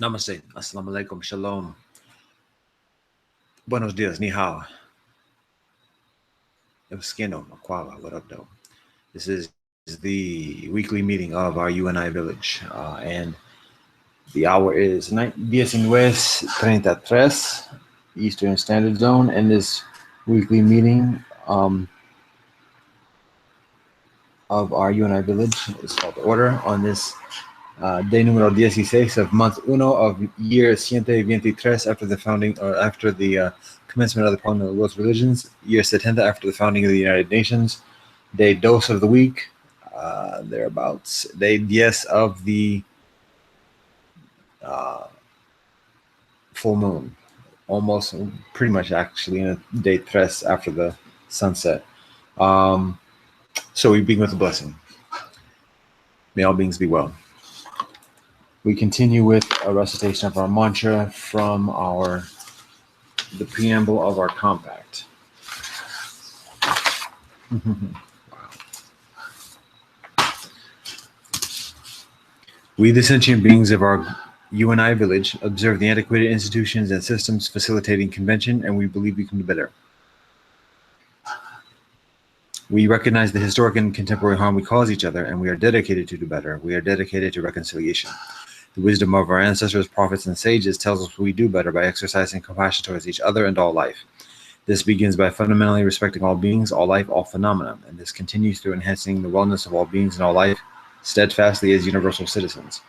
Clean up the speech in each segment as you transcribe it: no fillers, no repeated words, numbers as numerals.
Namaste. Assalamu alaikum. Shalom. Buenos dias. Ni hao. Euskeno. Makwala. What up, though? This is the weekly meeting of our uNi village. And the hour is 19:33 Eastern Standard Zone. And this weekly meeting of our uNi village is called Order on this day número 16 of month uno of year 123 after the founding, or after the commencement of the Parliament of the World's Religions, year 70 after the founding of the United Nations, day dos of the week, thereabouts, day 10 of the full moon, almost pretty much actually in a day tres after the sunset. So we begin with a blessing. May all beings be well. We continue with a recitation of our mantra from the preamble of our compact. We, the sentient beings of our uNi village, observe the antiquated institutions and systems facilitating convention, and we believe we can do better. We recognize the historic and contemporary harm we cause each other, and we are dedicated to do better. We are dedicated to reconciliation. The wisdom of our ancestors, prophets, and sages tells us we do better by exercising compassion towards each other and all life. This begins by fundamentally respecting all beings, all life, all phenomena, and this continues through enhancing the wellness of all beings and all life steadfastly as universal citizens.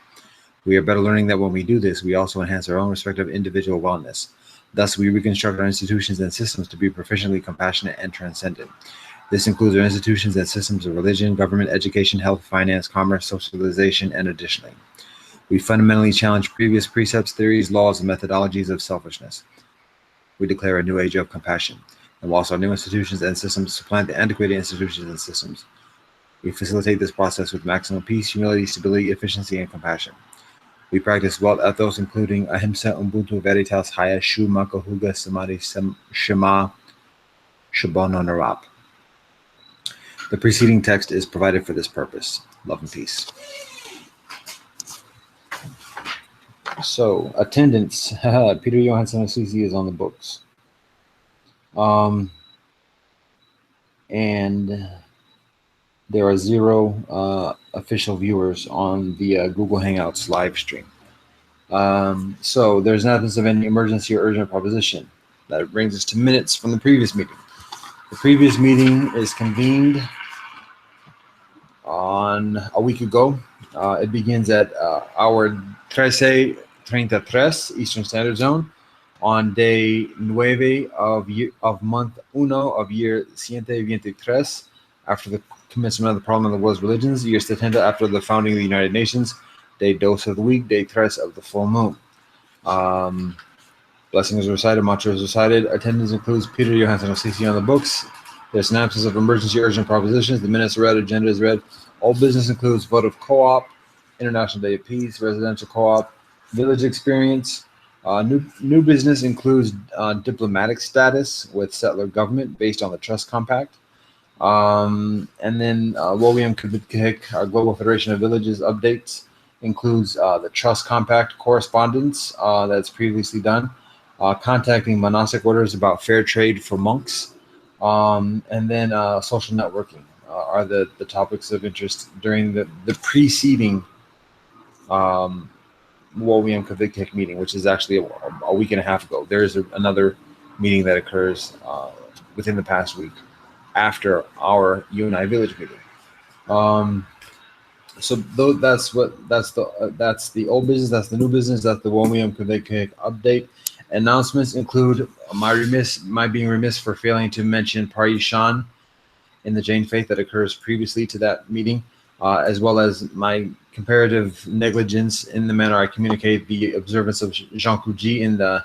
We are better learning that when we do this, we also enhance our own respective individual wellness. Thus, we reconstruct our institutions and systems to be proficiently compassionate and transcendent. This includes our institutions and systems of religion, government, education, health, finance, commerce, socialization, and additionally. We fundamentally challenge previous precepts, theories, laws, and methodologies of selfishness. We declare a new age of compassion. And whilst our new institutions and systems supplant the antiquated institutions and systems, we facilitate this process with maximum peace, humility, stability, efficiency, and compassion. We practice wealth ethos, including ahimsa, ubuntu, veritas, haya, shu, maka, huga, samadhi, shema, shabana, narap. The preceding text is provided for this purpose. Love and peace. So, attendance. Peter Johansson Assisi is on the books. And there are 0 official viewers on the Google Hangouts live stream. So, there's an absence of any emergency or urgent proposition. That brings us to minutes from the previous meeting. The previous meeting is convened on a week ago. It begins at hour 13:33 Eastern Standard Zone on day 9 of month uno of year 123 after the commencement of the Parliament of the World's Religions, year 70 after the founding of the United Nations, day dos of the week, day tres of the full moon. Blessings recited, mantras recited. Attendance includes Peter Johansson Assisi on the books. There's an absence of emergency urgent propositions. The minutes are read, agenda is read. All business includes vote of co-op, International Day of Peace, residential co-op, village experience. New business includes diplomatic status with settler government based on the Trust Compact. And then WOWIM Kibik, our Global Federation of Villages updates, includes the Trust Compact correspondence that's previously done, contacting monastic orders about fair trade for monks, and then social networking are the topics of interest during the preceding WOWIM Kavik meeting, which is actually a week and a half ago. There is another meeting that occurs within the past week after our uNi village meeting. So that's the old business, that's the new business, that's the WOWIM Kavik update. Announcements include my being remiss for failing to mention Parishan in the Jain faith that occurs previously to that meeting, as well as my comparative negligence in the manner I communicate the observance of Zhangkuji in the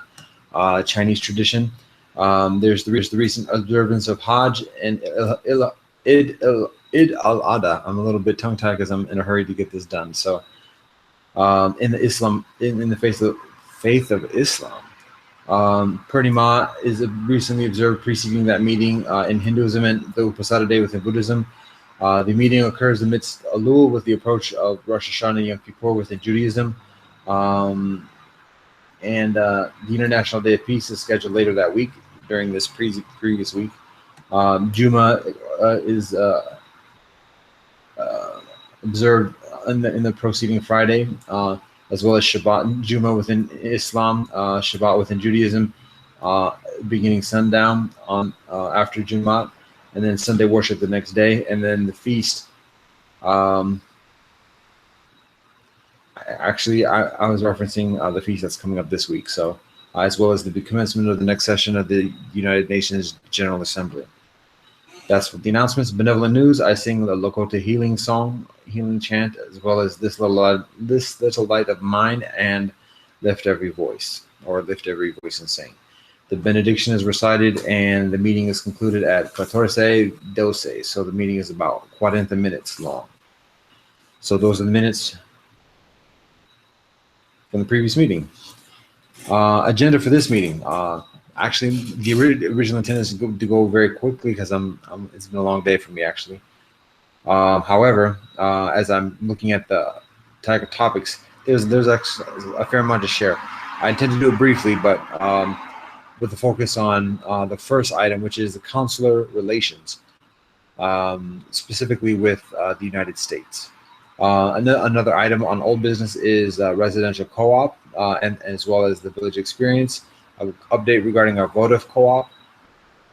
Chinese tradition. There's the recent observance of Hajj and Eid al-Adha. I'm a little bit tongue-tied because I'm in a hurry to get this done. So in the faith of Islam, Purnima is recently observed preceding that meeting in Hinduism, and the Upasada Day within Buddhism. The meeting occurs amidst Elul with the approach of Rosh Hashanah and Yom Kippur within Judaism. and the International Day of Peace is scheduled later that week during this previous week. Juma is observed in the preceding Friday, as well as Shabbat, Juma within Islam, Shabbat within Judaism, beginning sundown on after Jumat, and then Sunday worship the next day, and then the feast. Actually, I was referencing the feast that's coming up this week, so as well as the commencement of the next session of the United Nations General Assembly. That's what the announcements. Benevolent news. I sing the Lakota healing song, healing chant, as well as this little light of mine, and lift every voice, or lift every voice and sing. The benediction is recited, and the meeting is concluded at 14:12. So the meeting is about 40 minutes long. So those are the minutes from the previous meeting. Agenda for this meeting. Actually, the original intent is to go very quickly because it's been a long day for me, actually. However, as I'm looking at the type of topics, there's actually a fair amount to share. I intend to do it briefly, but with the focus on the first item, which is the consular relations, specifically with the United States. Another item on old business is residential co-op, and as well as the village experience. An update regarding our votive co-op.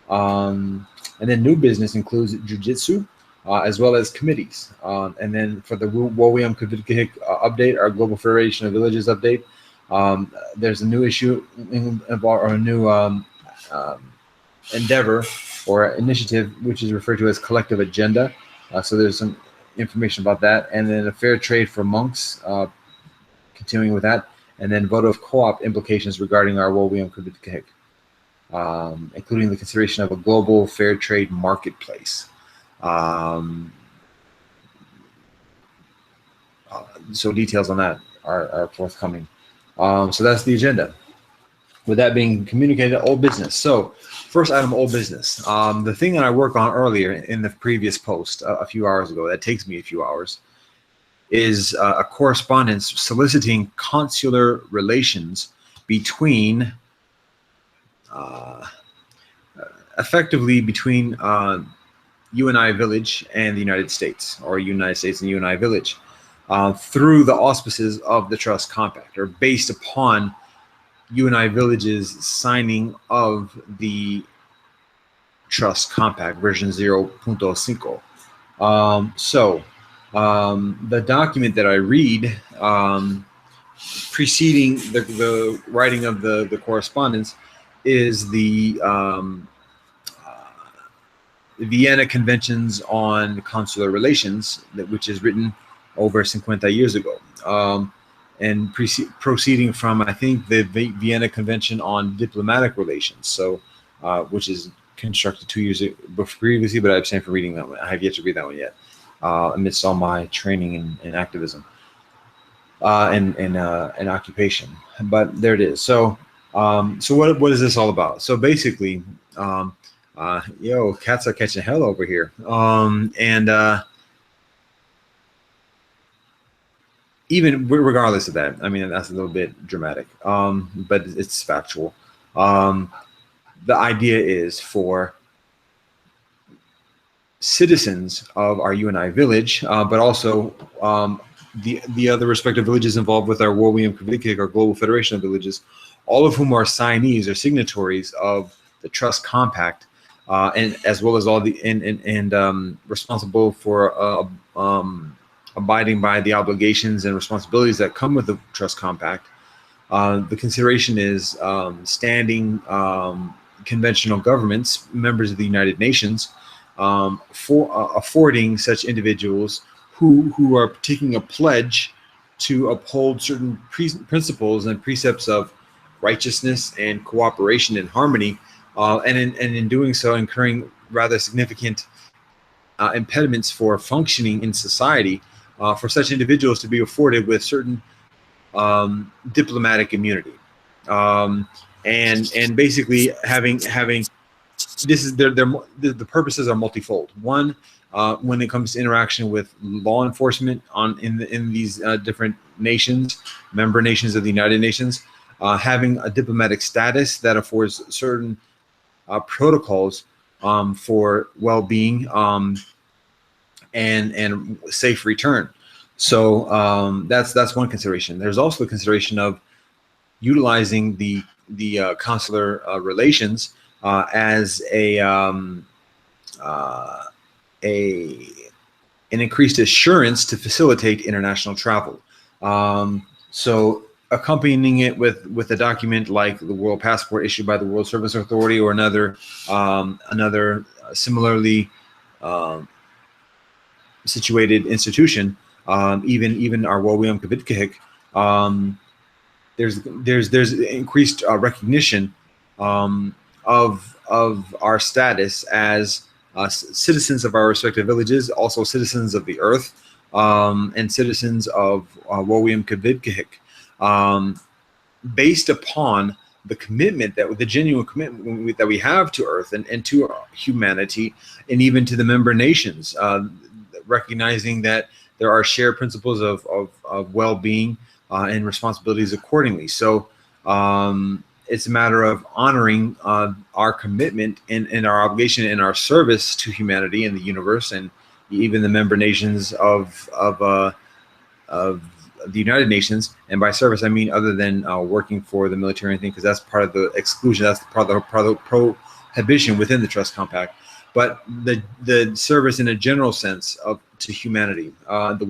And then new business includes jiu-jitsu, as well as committees. And then for the WOWIAM update, our Global Federation of Villages update, there's a new issue or a new endeavor or initiative, which is referred to as Collective Agenda. So there's some information about that. And then a fair trade for monks, continuing with that. And then votive co-op implications regarding our WOWIAM Kubit, including the consideration of a global fair trade marketplace. So details on that are forthcoming. So that's the agenda. With that being communicated, old business. So first item, old business. The thing that I worked on earlier in the previous post a few hours ago, that takes me a few hours, is a correspondence soliciting consular relations between, effectively between uNi Village and the United States, or United States and uNi Village, through the auspices of the Trust Compact, or based upon uNi Village's signing of the Trust Compact version 0.5. The document that I read preceding the writing of the correspondence is the Vienna Conventions on Consular Relations, which is written over 50 years ago, and proceeding from, I think, the Vienna Convention on Diplomatic Relations, so which is constructed 2 years previously, but I abstain from reading that one. I have yet to read that one yet. Amidst all my training and activism and occupation, but there it is. So, what is this all about? So basically, cats are catching hell over here, even regardless of that, I mean, that's a little bit dramatic, but it's factual. The idea is for citizens of our uNi Village, but also the other respective villages involved with our WOWIAM Kubit, our Global Federation of Villages, all of whom are signees or signatories of the Trust Compact, and as well as all the responsible for abiding by the obligations and responsibilities that come with the Trust Compact. The consideration is standing conventional governments, members of the United Nations, for affording such individuals who are taking a pledge to uphold certain principles and precepts of righteousness and cooperation and harmony, and in doing so incurring rather significant impediments for functioning in society, for such individuals to be afforded with certain diplomatic immunity, and basically having this is the purposes are multifold. One, when it comes to interaction with law enforcement in these different nations, member nations of the United Nations, having a diplomatic status that affords certain protocols for well-being and safe return. So that's one consideration. There's also the consideration of utilizing the consular relations as an increased assurance to facilitate international travel. So accompanying it with a document like the World Passport issued by the World Service Authority or another similarly situated institution, even our Wowium Kavitkahik, there's increased recognition of our status as citizens of our respective villages, also citizens of the earth, and citizens of Wowium Kavitkahik, based upon the commitment the genuine commitment that we have to earth and to humanity, and even to the member nations, recognizing that there are shared principles of well-being and responsibilities accordingly. So it's a matter of honoring our commitment and our obligation and our service to humanity and the universe, and even the member nations of the United Nations. And by service, I mean other than working for the military or anything, because that's part of the exclusion. That's part of the prohibition within the Trust Compact. But the service in a general sense to humanity, the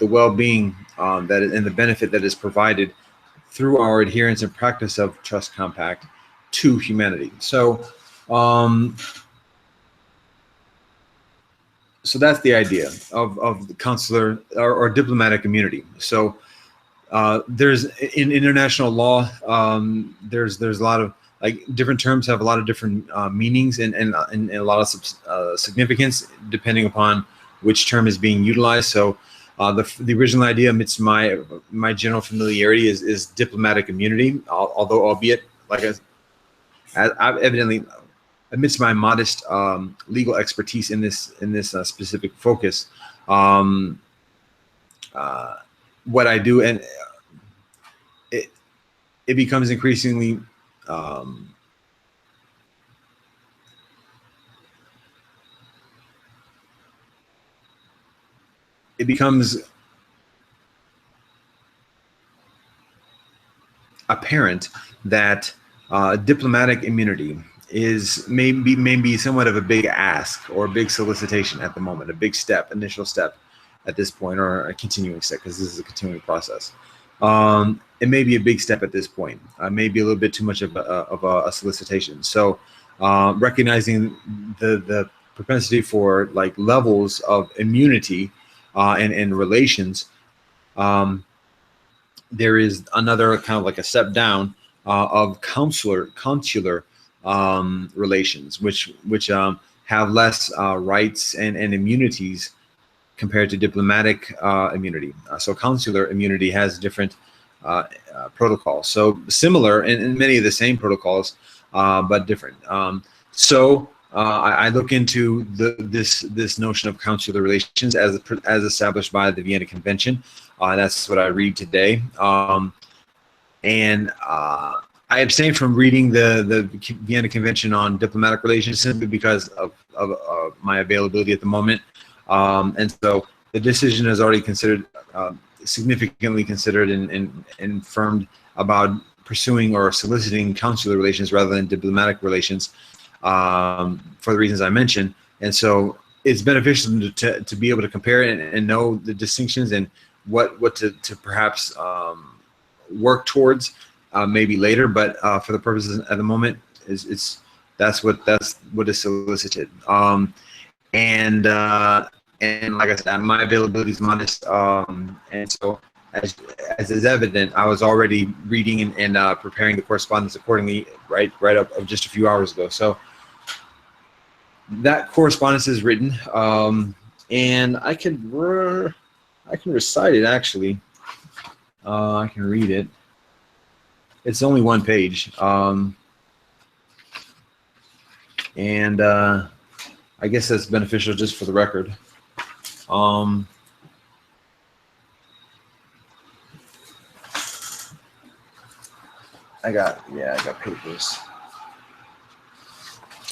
well-being and the benefit that is provided through our adherence and practice of Trust Compact to humanity. So so that's the idea of the consular or diplomatic immunity. So there's in international law, there's a lot of, like, different terms have a lot of different meanings and a lot of significance depending upon which term is being utilized. So the original idea, amidst my general familiarity, is diplomatic immunity, although albeit, like I've evidently, amidst my modest legal expertise in this specific focus, what I do, and it becomes increasingly it becomes apparent that diplomatic immunity is maybe somewhat of a big ask or a big solicitation at the moment, a big step, initial step at this point, or a continuing step, because this is a continuing process. It may be a big step at this point, maybe a little bit too much of a solicitation. So recognizing the propensity for, like, levels of immunity and relations, there is another kind of like a step down of consular relations, which have less rights and immunities compared to diplomatic immunity. So consular immunity has different protocols. So similar and many of the same protocols, but different. So I look into this notion of consular relations as established by the Vienna Convention. That's what I read today. And I abstain from reading the Vienna Convention on diplomatic relations simply because of my availability at the moment. And so the decision is already considered, significantly considered and affirmed about pursuing or soliciting consular relations rather than diplomatic relations, for the reasons I mentioned. And so it's beneficial to be able to compare and know the distinctions and what to perhaps work towards maybe later, but for the purposes at the moment, that's what is solicited. And like I said, my availability is modest, and so as is evident, I was already reading and preparing the correspondence accordingly, right up of just a few hours ago. So that correspondence is written, and I can recite it actually. I can read it. It's only one page, and I guess that's beneficial just for the record. I got papers.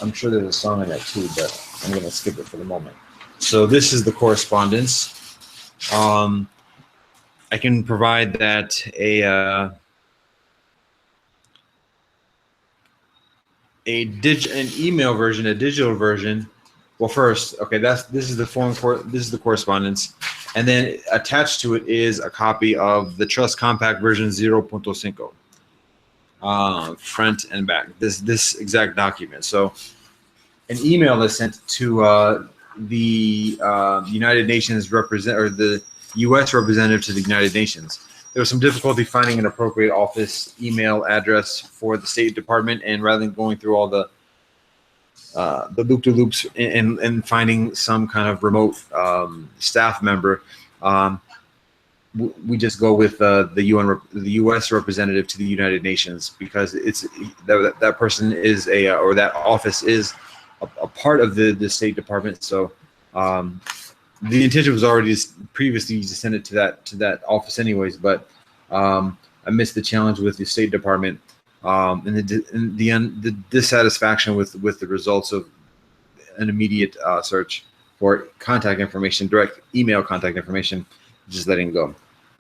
I'm sure there's a song in that too, but I'm going to skip it for the moment. So this is the correspondence. I can provide that an email version, a digital version. Well, first, okay, this is the correspondence, and then attached to it is a copy of the Trust Compact version 0.5, front and back. This exact document. So, an email is sent to the United Nations the U.S. representative to the United Nations. There was some difficulty finding an appropriate office email address for the State Department, and rather than going through all the loop-to-loops and finding some kind of remote staff member, we just go with the U.S. representative to the United Nations, because it's that person is or that office is a part of the State Department. So the intention was already previously to send it to that office anyways, but I missed the challenge with the State Department, and the dissatisfaction with the results of an immediate search for contact information, direct email contact information, just letting go.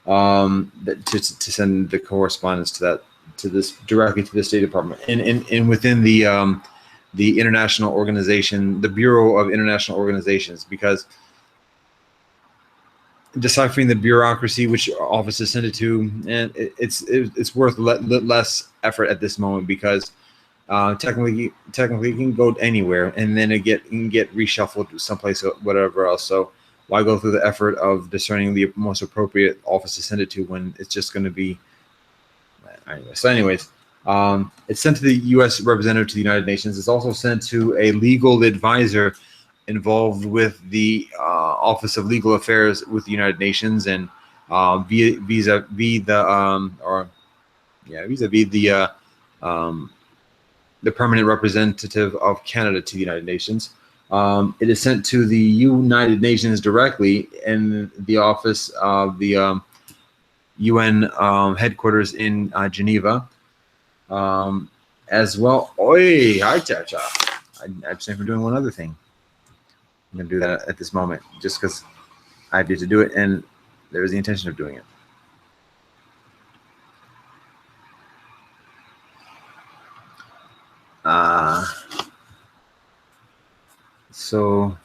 To send the correspondence to this directly to the State Department, and within the international organization, the Bureau of International Organizations, because deciphering the bureaucracy, which offices send it to, and it's worth less effort at this moment, because technically it can go anywhere, and then it can get reshuffled someplace or whatever else. So why go through the effort of discerning the most appropriate office to send it to when it's just going to be anyway? So anyways, it's sent to the U.S. representative to the United Nations. It's also sent to a legal advisor involved with the Office of Legal Affairs with the United Nations, and vis-a-vis the permanent representative of Canada to the United Nations. It is sent to the United Nations directly in the office of the UN headquarters in Geneva, as well. Oi, hi, cha-cha. I'm abstain from doing one other thing. I'm going to do that at this moment, just because I did to do it, and there was the intention of doing it. So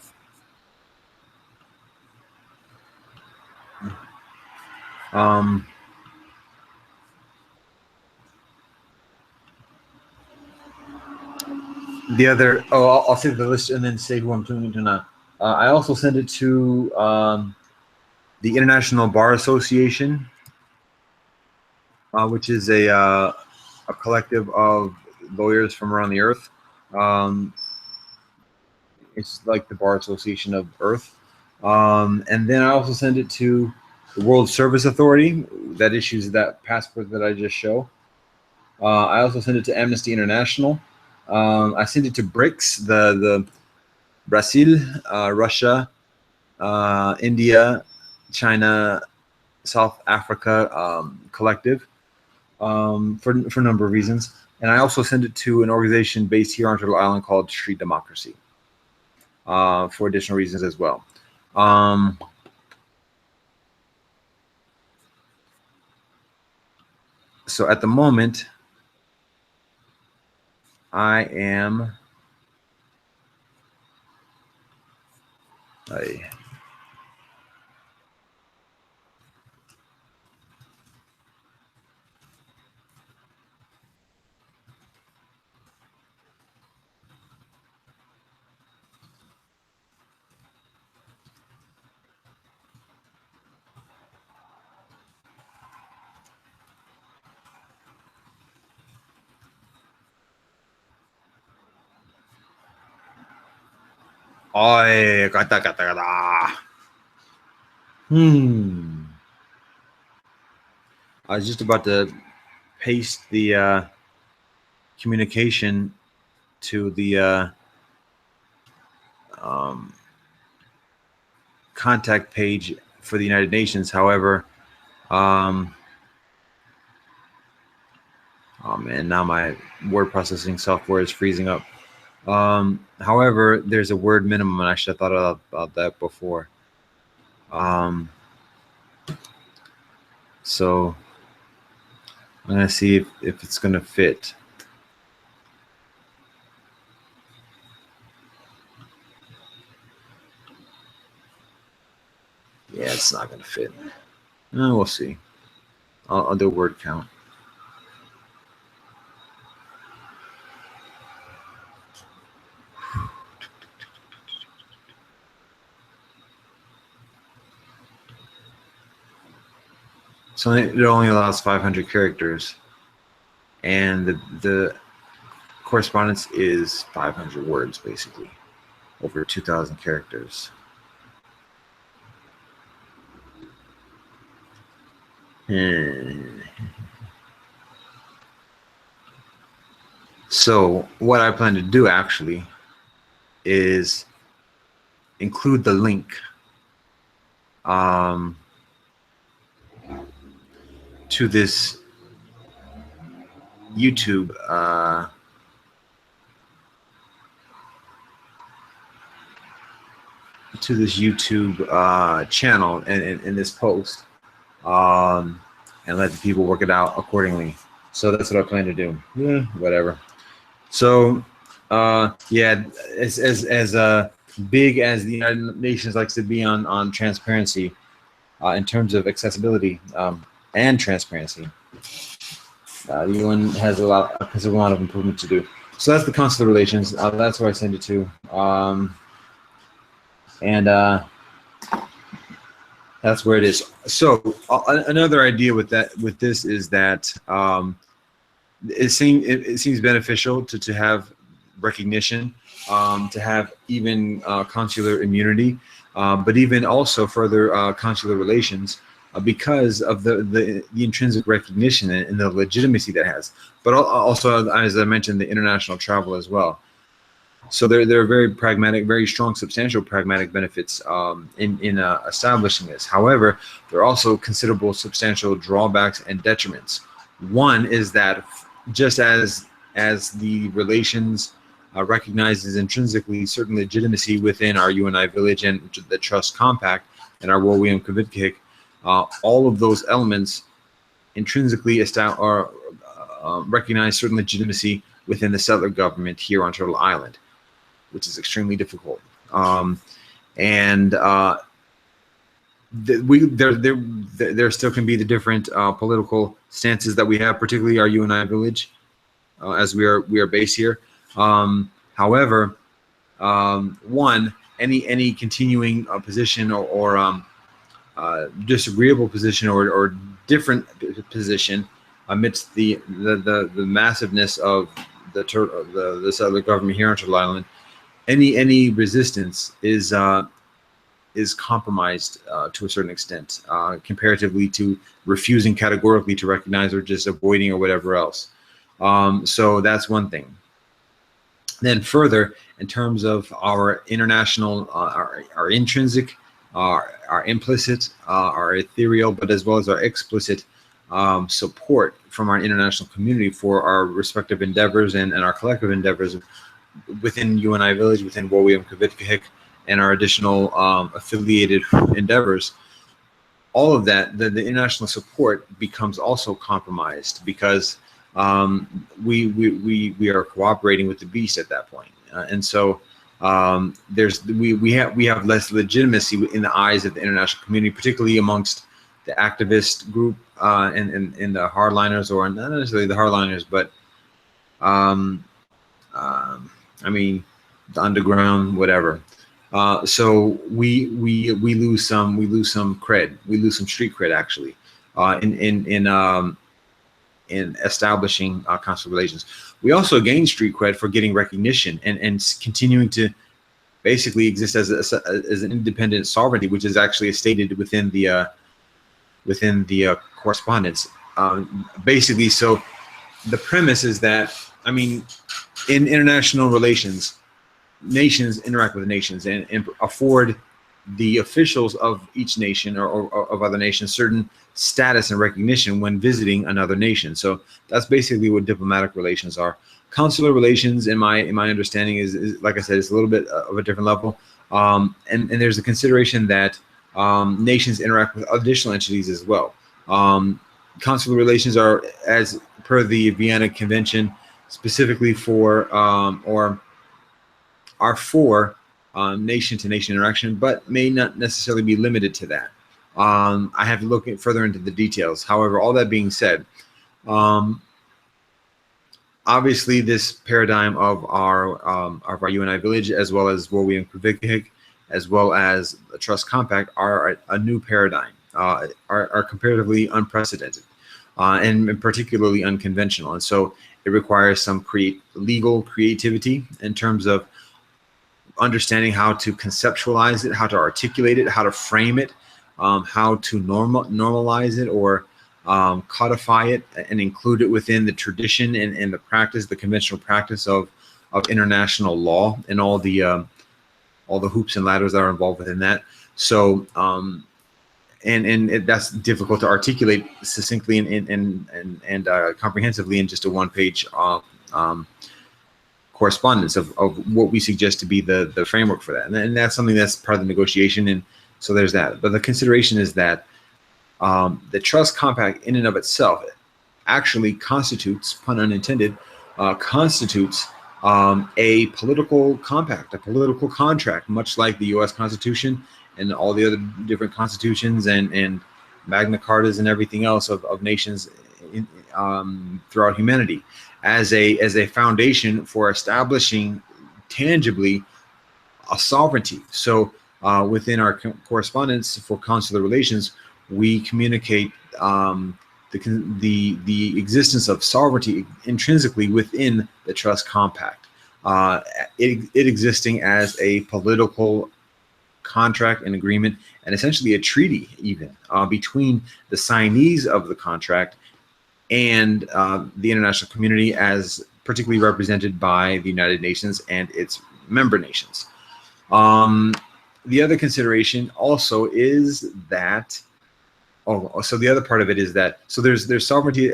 the other, I'll save the list and then say who I'm doing it to now. I also sent it to the International Bar Association, which is a collective of lawyers from around the earth. It's like the Bar Association of Earth. And then I also sent it to the World Service Authority that issues that passport that I just show. I also sent it to Amnesty International. I sent it to BRICS, the Brazil, Russia, India, China, South Africa collective, for a number of reasons. And I also sent it to an organization based here on Turtle Island called Street Democracy, for additional reasons as well. So at the moment, I am kata kata kata. I was just about to paste the communication to the contact page for the United Nations. However, Oh man, now my word processing software is freezing up. However, there's a word minimum, and I should have thought about that before. So I'm gonna see if it's gonna fit. Yeah, it's not gonna fit. We'll see. I'll do a word count. So it only allows 500 characters, and the correspondence is 500 words, basically, over 2,000 characters. So what I plan to do actually is include the link to this YouTube channel in this post, and let the people work it out accordingly. So that's what I plan to do. Yeah, whatever. So yeah, as big as the United Nations likes to be on transparency, in terms of accessibility and transparency, the UN has a lot of improvement to do. So that's the consular relations. That's where I send it to, and that's where it is. So another idea with this is that it seems beneficial to have recognition, to have even consular immunity, but even also further consular relations, because of the intrinsic recognition and the legitimacy that has. But also, as I mentioned, the international travel as well. So there are very pragmatic, very strong, substantial pragmatic benefits in establishing this. However, there are also considerable substantial drawbacks and detriments. One is that just as the relations recognizes intrinsically certain legitimacy within our uNi village and the Trust Compact and our Wowium Kavitkhik, all of those elements intrinsically recognize certain legitimacy within the settler government here on Turtle Island, which is extremely difficult. There still can be the different political stances that we have, particularly our uNi village, as we are based here. However, one, any continuing position or disagreeable position or different position amidst the massiveness of the settler government here on Turtle Island, any resistance is compromised to a certain extent, comparatively to refusing categorically to recognize or just avoiding or whatever else. So that's one thing. Then further, in terms of our international, our intrinsic, our implicit, our ethereal, but as well as our explicit support from our international community for our respective endeavors and our collective endeavors within uNi Village, within Wowium Kavitkhik, and our additional affiliated endeavors, all of that, the international support becomes also compromised because we are cooperating with the beast at that point, and so we have less legitimacy in the eyes of the international community, particularly amongst the activist group and the hardliners, or not necessarily the hardliners, but I mean the underground, whatever. So we lose some cred, we lose some street cred actually in establishing consular relations. We also gain street cred for getting recognition and continuing to basically exist as an independent sovereignty, which is actually stated within the correspondence. Basically, so the premise is that, I mean, in international relations, nations interact with nations and afford the officials of each nation or of other nations certain status and recognition when visiting another nation. So that's basically what diplomatic relations are. Consular relations, in my understanding, is like I said, it's a little bit of a different level. And there's a consideration that nations interact with additional entities as well. Consular relations are, as per the Vienna Convention, specifically for or are for nation-to-nation interaction, but may not necessarily be limited to that. I have to look further into the details. However, all that being said, obviously this paradigm of our uNi village, as well as what we in as well as the Trust Compact, are a new paradigm, are comparatively unprecedented, and particularly unconventional. And so it requires some legal creativity in terms of understanding how to conceptualize it, how to articulate it, how to frame it, how to normalize it or codify it and include it within the tradition and the practice, the conventional practice of international law and all the hoops and ladders that are involved within that. So that's difficult to articulate succinctly and comprehensively in just a one-page correspondence of what we suggest to be the framework for that. And that's something that's part of the negotiation. And so there's that. But the consideration is that the Trust Compact in and of itself actually constitutes, pun unintended, constitutes a political compact, a political contract, much like the U.S. Constitution and all the other different constitutions and Magna Cartas and everything else of nations throughout humanity, as a foundation for establishing tangibly a sovereignty. So within our correspondence for consular relations, we communicate the existence of sovereignty intrinsically within the Trust Compact, it existing as a political contract and agreement, and essentially a treaty even between the signees of the contract and the international community, as particularly represented by the United Nations and its member nations. The other consideration also is that, so the other part of it is that, so there's sovereignty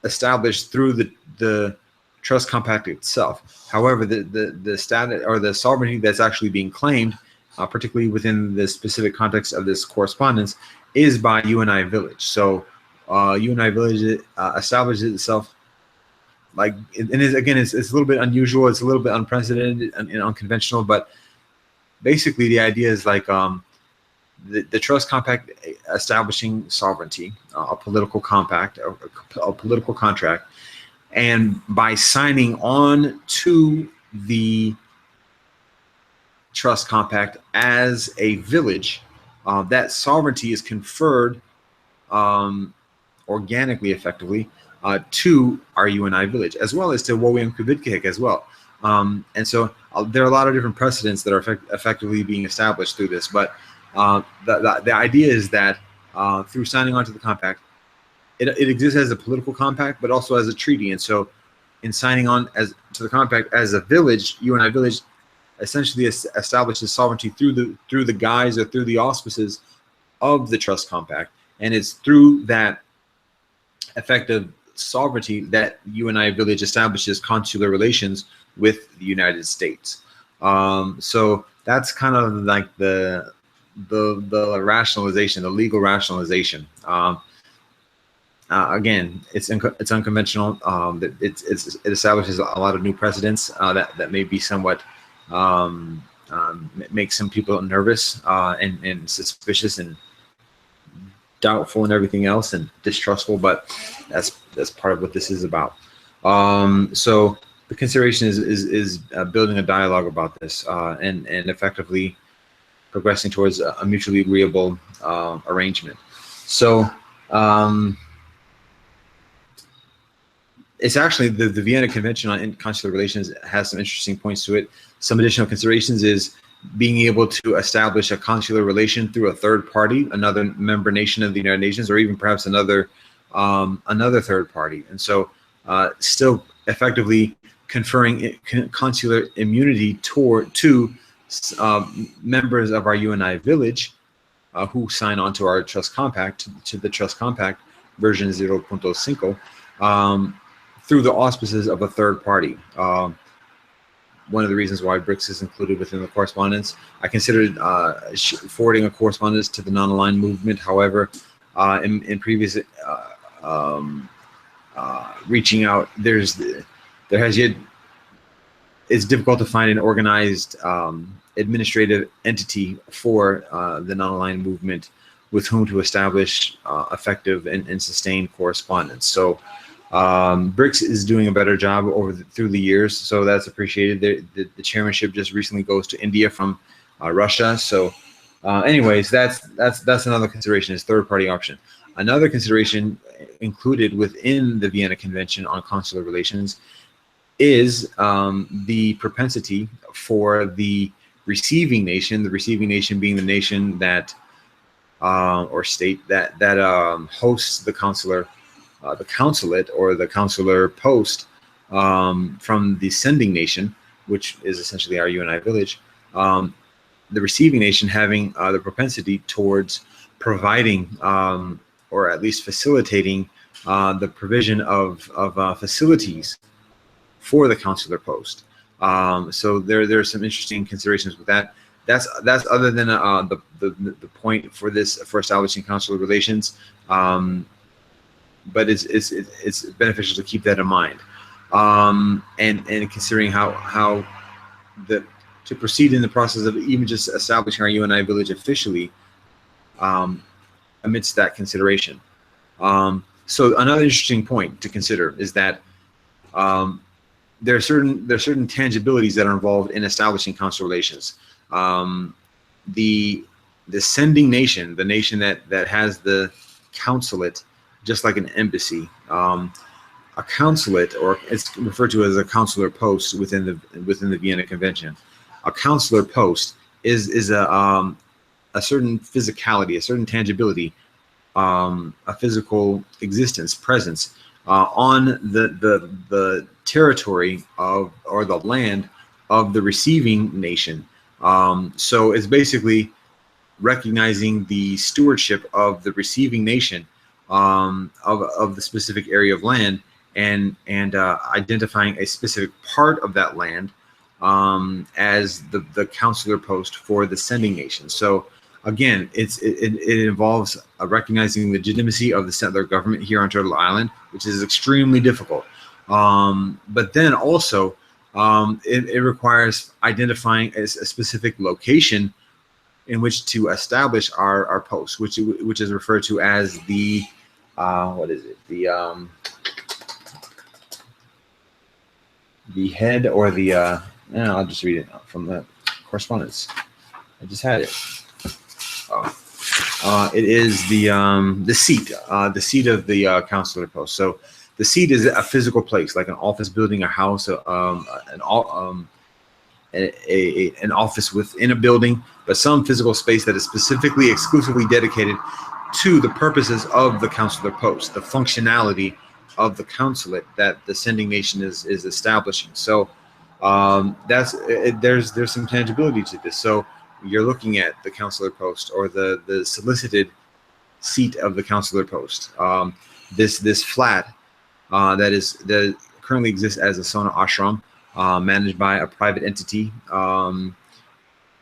established through the Trust Compact itself. However, the status or the sovereignty that's actually being claimed, particularly within the specific context of this correspondence, is by uNi Village. So uNi Village establishes itself, like, and again, it's a little bit unusual, it's a little bit unprecedented and unconventional, but basically the idea is like the Trust Compact establishing sovereignty, a political compact, a political contract, and by signing on to the Trust Compact as a village, that sovereignty is conferred organically, effectively, to our uNi Village, as well as to uNi as well. And so there are a lot of different precedents that are effectively being established through this. But the idea is that through signing on to the compact, it exists as a political compact, but also as a treaty. And so in signing on to the compact as a village, uNi Village essentially establishes sovereignty through the guise or through the auspices of the Trust Compact. And it's through that effective sovereignty that uNi Village establishes consular relations with the United States. So that's kind of like the rationalization, the legal rationalization. Again, it's unconventional. It establishes a lot of new precedents that may be somewhat make some people nervous and suspicious and doubtful and everything else and distrustful, but that's part of what this is about. So the consideration is building a dialogue about this and effectively progressing towards a mutually agreeable arrangement. So it's actually the Vienna Convention on Consular Relations has some interesting points to it. Some additional considerations is being able to establish a consular relation through a third party, another member nation of the United Nations, or even perhaps another third party. And so still effectively conferring consular immunity to members of our uNi village who sign on to our trust compact, to the trust compact version 0.5, through the auspices of a third party. One of the reasons why BRICS is included within the correspondence. I considered forwarding a correspondence to the non-aligned movement. However, in previous reaching out, it's difficult to find an organized administrative entity for the non-aligned movement with whom to establish effective and sustained correspondence. So BRICS is doing a better job through the years, so that's appreciated. The chairmanship just recently goes to India from Russia. So anyways, that's another consideration, is third-party option. Another consideration included within the Vienna Convention on Consular Relations is the propensity for the receiving nation being the nation that or state that hosts the consulate or the consular post from the sending nation, which is essentially our uNi village, the receiving nation having the propensity towards providing or at least facilitating the provision of facilities for the consular post. So there are some interesting considerations with that. That's other than the point for establishing consular relations, but it's beneficial to keep that in mind, and considering how to proceed in the process of even just establishing our uNi village officially amidst that consideration. So another interesting point to consider is that there are certain tangibilities that are involved in establishing consular relations. The sending nation, the nation that has the consulate, just like an embassy, a consulate, or it's referred to as a consular post within the Vienna Convention. A consular post is a certain physicality, a certain tangibility, a physical existence, presence on the territory of, or the land of, the receiving nation. So it's basically recognizing the stewardship of the receiving nation of the specific area of land, and identifying a specific part of that land as the consular post for the sending nation. So again, it involves recognizing the legitimacy of the settler government here on Turtle Island, which is extremely difficult. But then also it requires identifying a specific location in which to establish our post, which is referred to as the what is it? The head, or the I'll just read it from the correspondence. I just had it. It is the seat of the consular post. So the seat is a physical place, like an office building, a house, an office within a building, but some physical space that is specifically, exclusively dedicated to the purposes of the consular post, the functionality of the consulate that the sending nation is establishing. So there's some tangibility to this. So you're looking at the consular post, or the solicited seat of the consular post. This flat that currently exists as a Sona ashram, managed by a private entity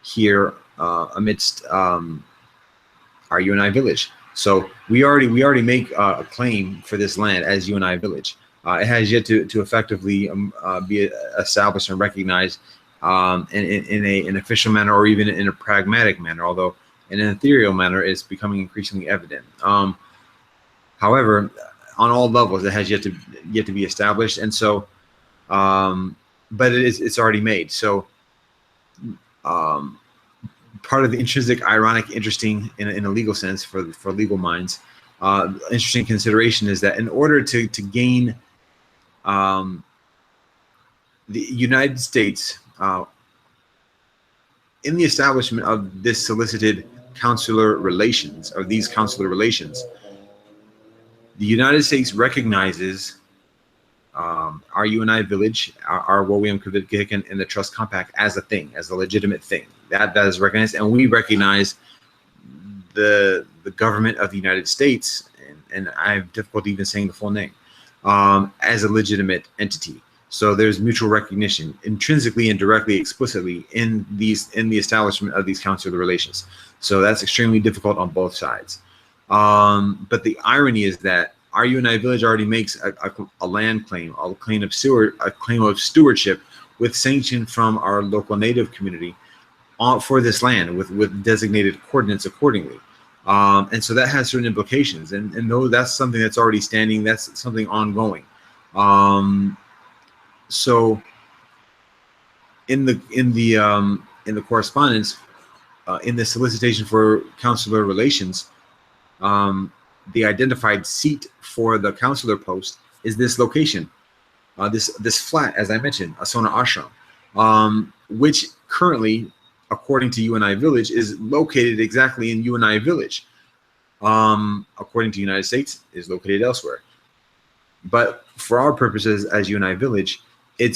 here amidst our uNi village. So we already make a claim for this land as uNi village. It has yet to effectively be established and recognized in an official manner, or even in a pragmatic manner, although in an ethereal manner it's becoming increasingly evident. However, on all levels, it has yet to be established, and so but it's already made. So part of the intrinsic, ironic, interesting in a legal sense for legal minds, interesting consideration is that in order to gain the United States in the establishment of this solicited consular relations, or these consular relations, the United States recognizes our uNi village, our Wowium Kavitgik, and the Trust Compact as a thing, as a legitimate thing. that is recognized, and we recognize the government of the United States, and I have difficulty even saying the full name, as a legitimate entity. So there's mutual recognition, intrinsically and directly, explicitly in the establishment of these consular relations. So that's extremely difficult on both sides. But the irony is that our uNi village already makes a land claim, a claim of stewardship with sanction from our local native community for this land with designated coordinates accordingly. And so that has certain implications, and though that's something that's already standing, that's something ongoing. So in the correspondence, in the solicitation for consular relations, the identified seat for the consular post is this location, this flat, as I mentioned, Asona Ashram, which currently, according to uNi Village, is located exactly in uNi Village. According to United States, is located elsewhere. But for our purposes as uNi Village, it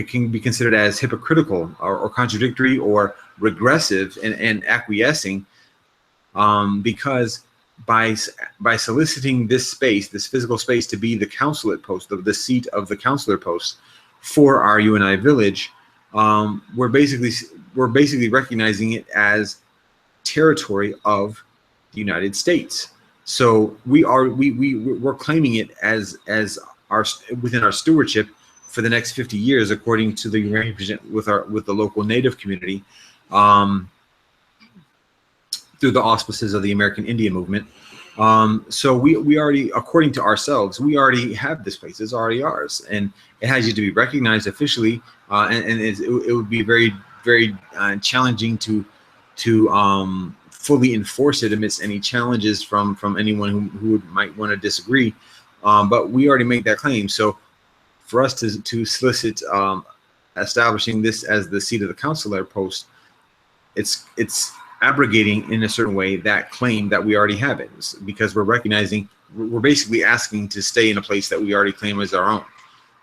can be considered as hypocritical or contradictory or regressive and acquiescing, because by soliciting this space, this physical space, to be the consulate post, the seat of the consular post for our uNi Village, we're basically recognizing it as territory of the United States. So we're claiming it as our within our stewardship for the next 50 years, according to the arrangement with the local Native community, through the auspices of the American Indian movement. So we already, according to ourselves, we already have this place. It's already ours, and it has yet to be recognized officially. And it would be very challenging to fully enforce it amidst any challenges from anyone who might want to disagree. But we already make that claim. So for us to solicit establishing this as the seat of the consular post, it's abrogating in a certain way that claim that we already have it, because we're basically asking to stay in a place that we already claim as our own.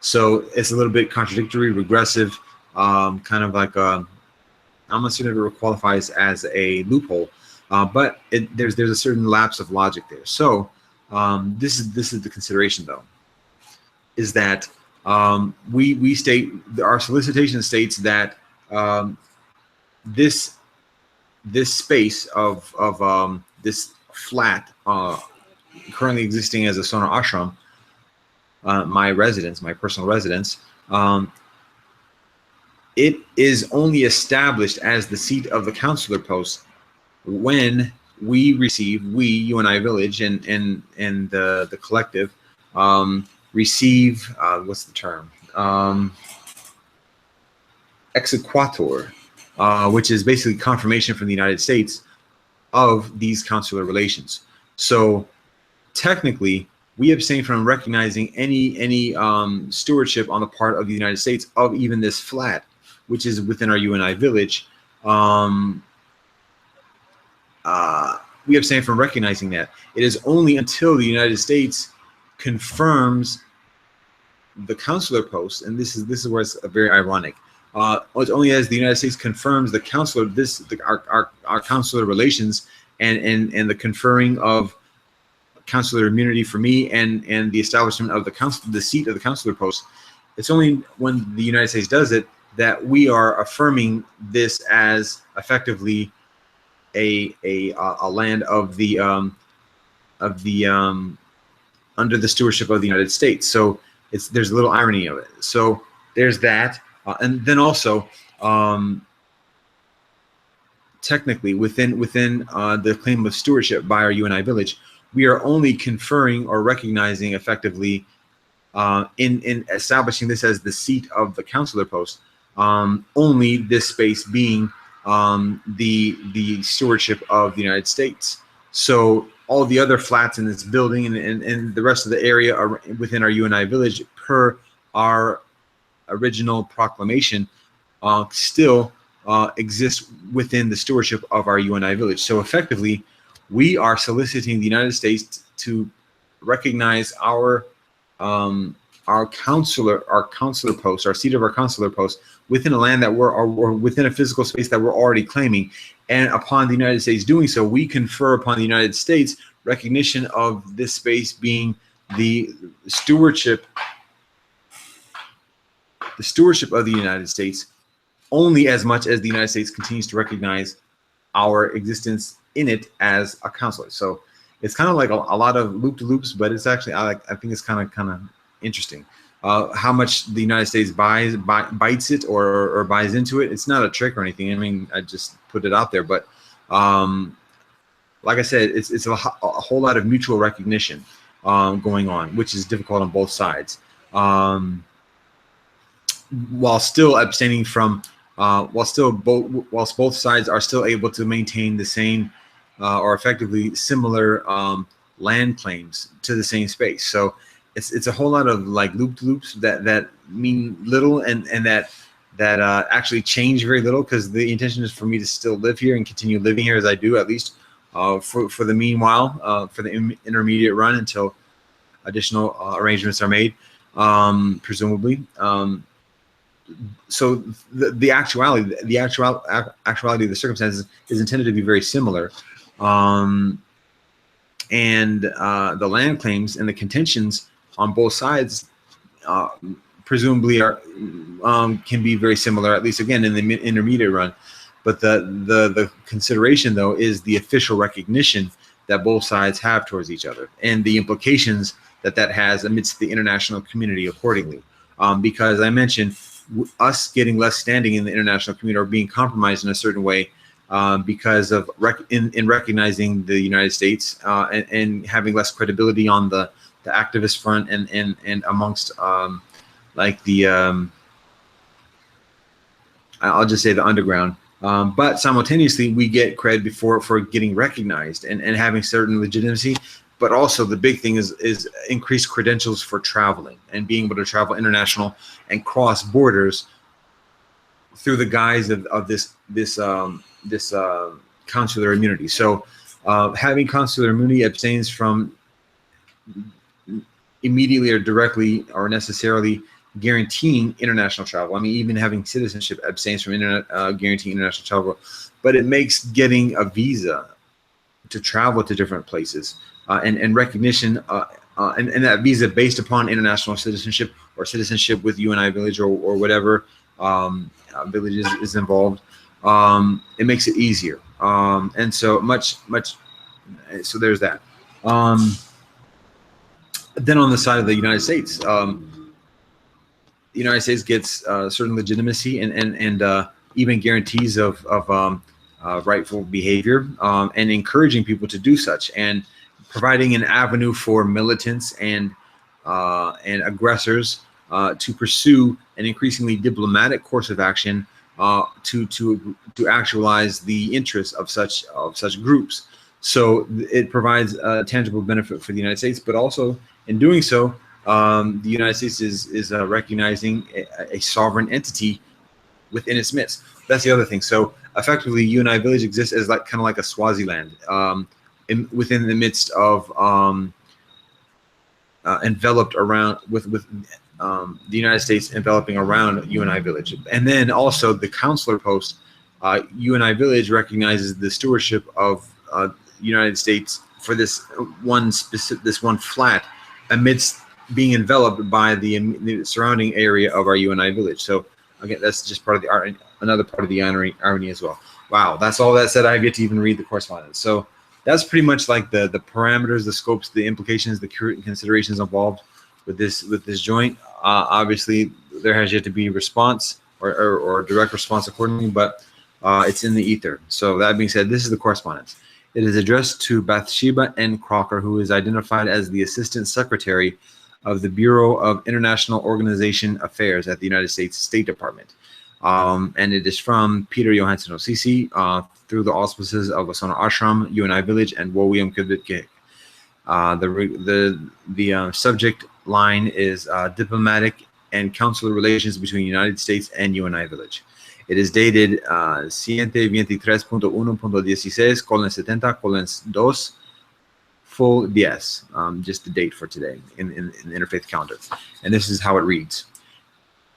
So it's a little bit contradictory, regressive, kind of like I'm not sure if it qualifies as a loophole, but there's a certain lapse of logic there. So this is the consideration, though, is that we state, our solicitation states that this space of this flat currently existing as a Sona ashram, my personal residence, it is only established as the seat of the consular post when we uNi Village and the collective receive what's the term, exequatur, which is basically confirmation from the United States of these consular relations. So technically, we abstain from recognizing any stewardship on the part of the United States of even this flat, which is within our uNi Village. We abstain from recognizing that. It is only until the United States confirms the consular post, and this is where it's very ironic. It's only as the United States confirms the consular, our consular relations and the conferring of consular immunity for me and the establishment of the seat of the consular post. It's only when the United States does it that we are affirming this as effectively a land of the under the stewardship of the United States. So there's a little irony of it. So there's that. And then also, technically, within the claim of stewardship by our uNi Village, we are only conferring or recognizing effectively in establishing this as the seat of the consular post, only this space being the stewardship of the United States. So all the other flats in this building and the rest of the area are within our uNi Village, per our original proclamation, still exist within the stewardship of our uNi Village. So effectively, we are soliciting the United States to recognize our our consular post, our seat of our consular post within a land that we're, or within a physical space that we're already claiming. And upon the United States doing so, we confer upon the United States recognition of this space being the stewardship of the United States, only as much as the United States continues to recognize our existence in it as a consulate. So it's kind of like a lot of loop-to-loops, but it's actually, I think it's kind of interesting. How much the United States bites it or buys into it. It's not a trick or anything. I mean, I just put it out there, but like I said, it's a whole lot of mutual recognition going on, which is difficult on both sides. While still abstaining from, whilst both sides are still able to maintain the same or effectively similar land claims to the same space. So it's a whole lot of like loop-to-loops that mean little and that actually change very little, because the intention is for me to still live here and continue living here as I do, at least for the meanwhile, for the intermediate run until additional arrangements are made, presumably. So the actuality of the circumstances is intended to be very similar, and the land claims and the contentions on both sides presumably are can be very similar, at least again in the intermediate run. But the consideration though is the official recognition that both sides have towards each other, and the implications that has amidst the international community accordingly. Because I mentioned us getting less standing in the international community or being compromised in a certain way because of in recognizing the United States and having less credibility on the activist front and amongst like the I'll just say the underground. But simultaneously, we get credit for getting recognized and having certain legitimacy. But also the big thing is increased credentials for traveling and being able to travel international and cross borders through the guise of this consular immunity. So having consular immunity abstains from immediately or directly or necessarily guaranteeing international travel. I mean, even having citizenship abstains from guaranteeing international travel, but it makes getting a visa to travel to different places and recognition and that visa based upon international citizenship or citizenship with uNi Village or whatever villages is involved, it makes it easier. And so so there's that. Then on the side of the United States, the United States gets certain legitimacy and even guarantees of rightful behavior and encouraging people to do such, and providing an avenue for militants and aggressors to pursue an increasingly diplomatic course of action to actualize the interests of such groups. So it provides a tangible benefit for the United States, but also in doing so, the United States is recognizing a sovereign entity within its midst. That's the other thing. So effectively, uNi Village exists as kind of like a Swaziland within the midst of enveloped around with the United States enveloping around uNi Village. And then also the consular post, uNi Village recognizes the stewardship of the United States for this one flat amidst being enveloped by the surrounding area of our uNi Village. So again, that's just part of the art, another part of the irony as well. Wow, that's all that said. I have yet to even read the correspondence. So that's pretty much like the parameters, the scopes, the implications, the considerations involved with this joint. Obviously, there has yet to be response or direct response accordingly, but it's in the ether. So that being said, this is the correspondence. It is addressed to Bathsheba N. Crocker, who is identified as the Assistant Secretary of the Bureau of International Organization Affairs at the United States State Department. And it is from Peter Johansson Osisi through the auspices of Asana Ashram, uNi Village, and Wowium Kibit. The subject line is diplomatic and consular relations between the United States and uNi Village. It is dated 723.1.16:70:2 full dies, just the date for today in the Interfaith calendar. And this is how it reads.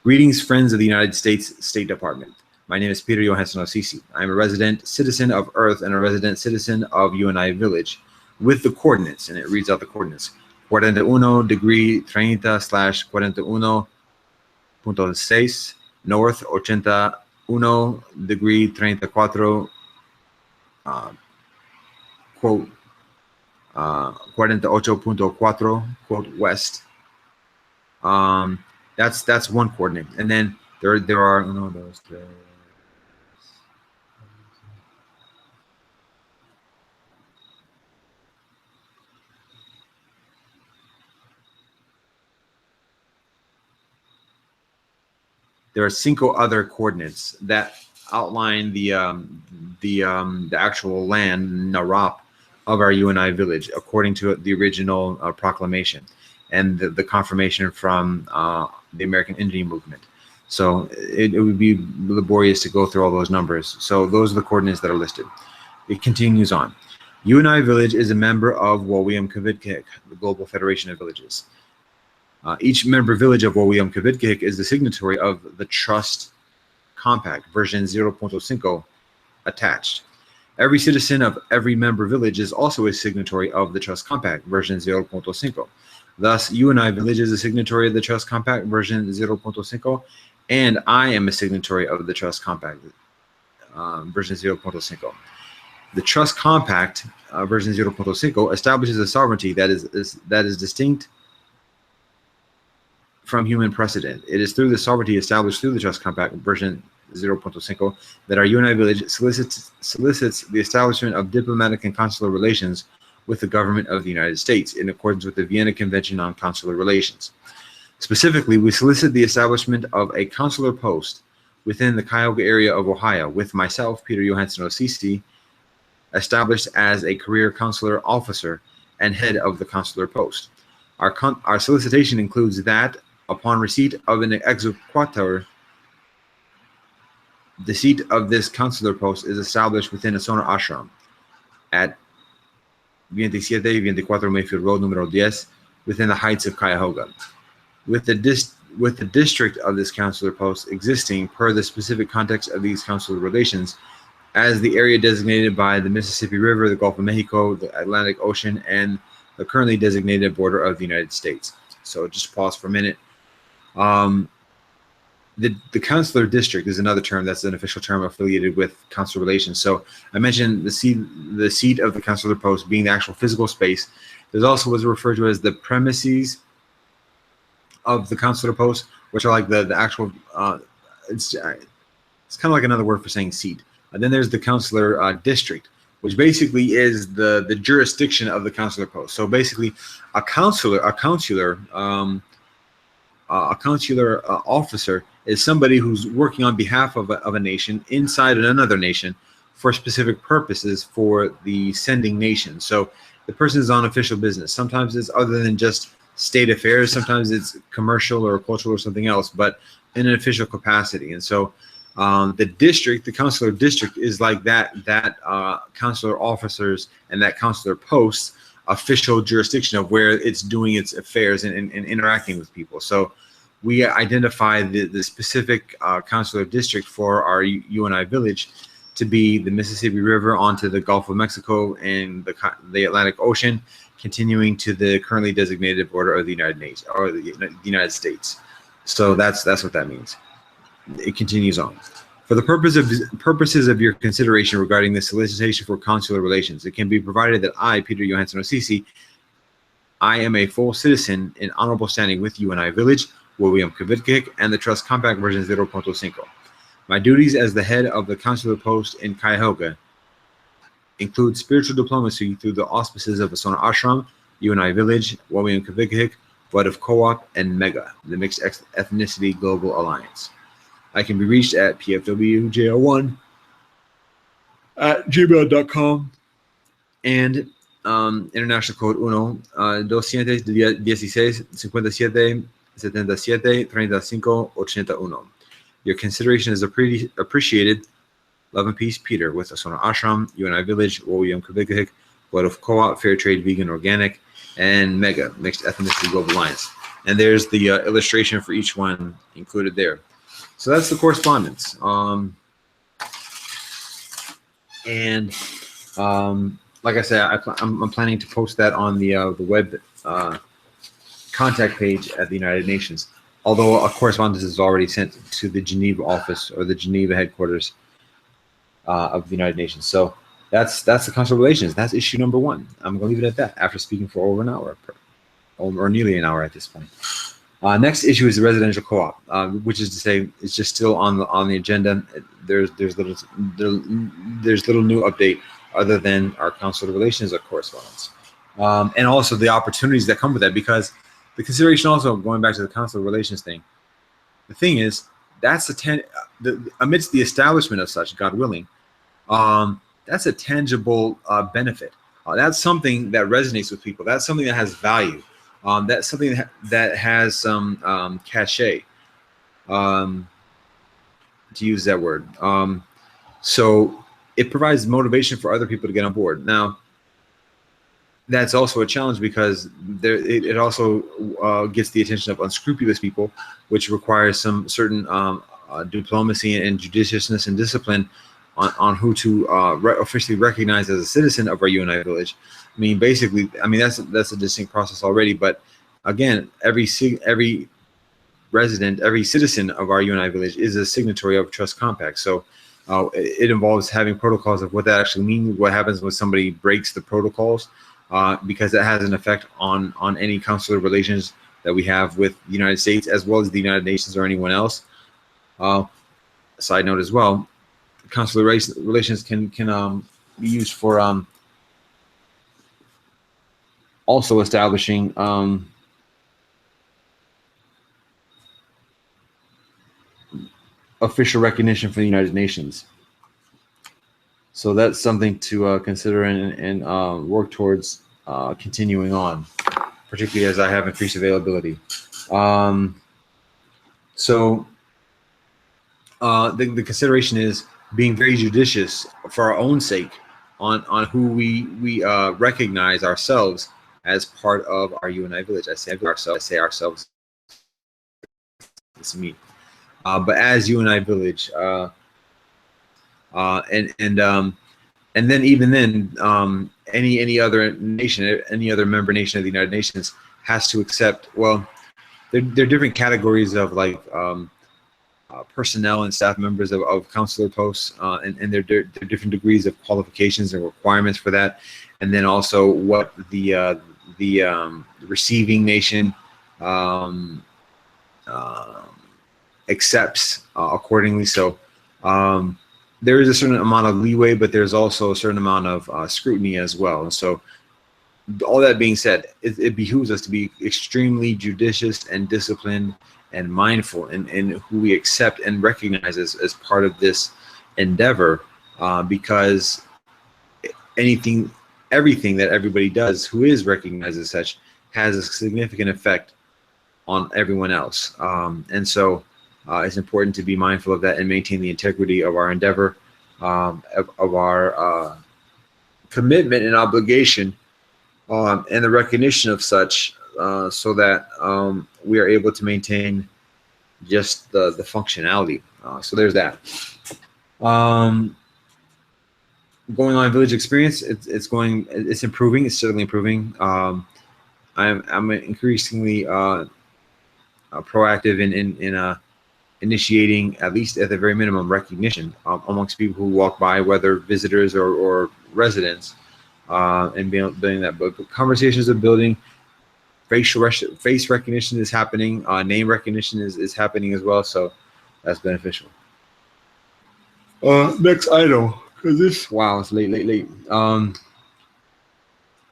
Greetings, friends of the United States State Department. My name is Peter Johansson Osisi. I am a resident citizen of Earth and a resident citizen of uNi Village with the coordinates, and it reads out the coordinates. 41 degree 30/41.6 north, 81 degree 34 quote 48.4 quote west. That's one coordinate, and then there are there are 5 other coordinates that outline the actual land Narap of our uNi village according to the original proclamation and the confirmation from the American Indian movement. So it would be laborious to go through all those numbers. So those are the coordinates that are listed. It continues on. uNi Village is a member of Wawiyam-Kavitgahik, the Global Federation of Villages. Each member village of Wawiyam-Kavitgahik is the signatory of the Trust Compact, version 0.5, attached. Every citizen of every member village is also a signatory of the Trust Compact, version 0.5. Thus, uNi Village is a signatory of the Trust Compact, version 0.5, and I am a signatory of the Trust Compact, version 0.5. The Trust Compact, version 0.5, establishes a sovereignty that is distinct from human precedent. It is through the sovereignty established through the Trust Compact, version 0.5, that our uNi Village solicits the establishment of diplomatic and consular relations with the government of the United States in accordance with the Vienna Convention on Consular Relations. Specifically, we solicit the establishment of a consular post within the Cuyahoga area of Ohio with myself, Peter Johansson Osisi, established as a career consular officer and head of the consular post. Our solicitation includes that upon receipt of an exequatur, the seat of this consular post is established within a Sona ashram at 27-24 Mayfield Road, numero 10, within the heights of Cuyahoga. With the district of this consular post existing per the specific context of these consular relations as the area designated by the Mississippi River, the Gulf of Mexico, the Atlantic Ocean, and the currently designated border of the United States. So just pause for a minute. The consular district is another term that's an official term affiliated with consular relations. So I mentioned the seat of the consular post being the actual physical space. There's also what's referred to as the premises of the consular post, which are like the actual, it's kind of like another word for saying seat. And then there's the consular district, which basically is the jurisdiction of the consular post. So basically, a consular officer is somebody who's working on behalf of a nation inside another nation for specific purposes for the sending nation. So the person is on official business. Sometimes it's other than just state affairs. Sometimes it's commercial or cultural or something else, but in an official capacity. And so the consular district is like that consular officers and that consular post's official jurisdiction of where it's doing its affairs and interacting with people. So we identify the specific consular district for our uNi Village to be the Mississippi River onto the Gulf of Mexico and the Atlantic Ocean, continuing to the currently designated border of the United Nations or the United States. So that's what that means. It continues on. For the purposes of your consideration regarding the solicitation for consular relations, it can be provided that I, Peter Johansson Osisi, I am a full citizen in honorable standing with uNi Village, Wawiyam-Kavitgahik, and the Trust Compact version 0.5. My duties as the head of the consular post in Cuyahoga include spiritual diplomacy through the auspices of the Sona Ashram, uNi Village, Wawiyam-Kavitgahik, Bud of Co-op, and MEGA, the Mixed Ethnicity Global Alliance. I can be reached at pfwjl1 at gmail.com and international code uno 216 57 77 35 81. Your consideration is appreciated. Love and peace, Peter, with the Sona Ashram, uNi Village, Wawiyam-Kavitgahik, Vote of Co-op, Fair Trade, Vegan, Organic, and MEGA, Mixed Ethnicity Global Alliance. And there's the illustration for each one included there. So that's the correspondence. Like I said, I'm planning to post that on the web contact page at the United Nations. Although a correspondence is already sent to the Geneva office or the Geneva headquarters of the United Nations. So that's the consular relations. That's issue number 1. I'm going to leave it at that after speaking for over an hour, or nearly an hour at this point. Next issue is the residential co-op, which is to say it's just still on the agenda. There's little new update other than our consular relations or correspondence, and also the opportunities that come with that. Because the consideration also, going back to the consular relations thing, the thing is that's amidst the establishment of such, God willing, that's a tangible benefit. That's something that resonates with people. That's something that has value. That's something that has some cachet, to use that word. So it provides motivation for other people to get on board. Now, that's also a challenge because it also gets the attention of unscrupulous people, which requires some certain diplomacy and judiciousness and discipline on who to officially recognize as a citizen of our uNi village. I mean, basically, that's a distinct process already. But again, every resident, every citizen of our uNi village is a signatory of trust compact. So it involves having protocols of what that actually means, what happens when somebody breaks the protocols, because that has an effect on any consular relations that we have with the United States as well as the United Nations or anyone else. Side note as well, consular relations can be used for also establishing official recognition for the United Nations. So that's something to consider and work towards continuing on, particularly as I have increased availability. So the consideration is being very judicious for our own sake on who we recognize ourselves as part of our uNi village. I say ourselves. It's me. But as uNi village, and then even then, any other nation, any other member nation of the United Nations has to accept. Well, there are different categories of like personnel and staff members of consular posts, and there are different degrees of qualifications and requirements for that, and then also what the receiving nation accepts accordingly. So there is a certain amount of leeway, but there's also a certain amount of scrutiny as well. And so all that being said, it behooves us to be extremely judicious and disciplined and mindful in who we accept and recognize as part of this endeavor, because everything that everybody does who is recognized as such has a significant effect on everyone else. And so it's important to be mindful of that and maintain the integrity of our endeavor, of our commitment and obligation, and the recognition of such, so that we are able to maintain just the functionality. So there's that. Going on village experience, it's improving. It's certainly improving. I'm increasingly proactive in initiating, at least at the very minimum, recognition amongst people who walk by, whether visitors or residents, and building that. But conversations are building. Face recognition is happening. Name recognition is happening as well. So that's beneficial. Next item, because this, wow, it's late.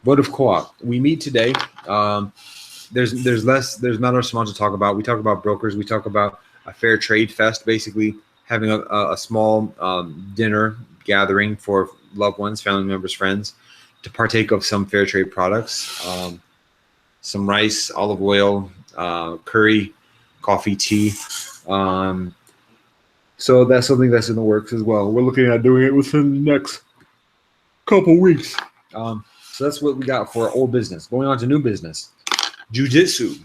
Vote of co-op. We meet today. There's not much to talk about. We talk about brokers. We talk about a fair trade fest, basically having a small dinner gathering for loved ones, family members, friends, to partake of some fair trade products, some rice, olive oil, curry, coffee, tea. So that's something that's in the works as well. We're looking at doing it within the next couple weeks. So that's what we got for old business. Going on to new business, jujitsu.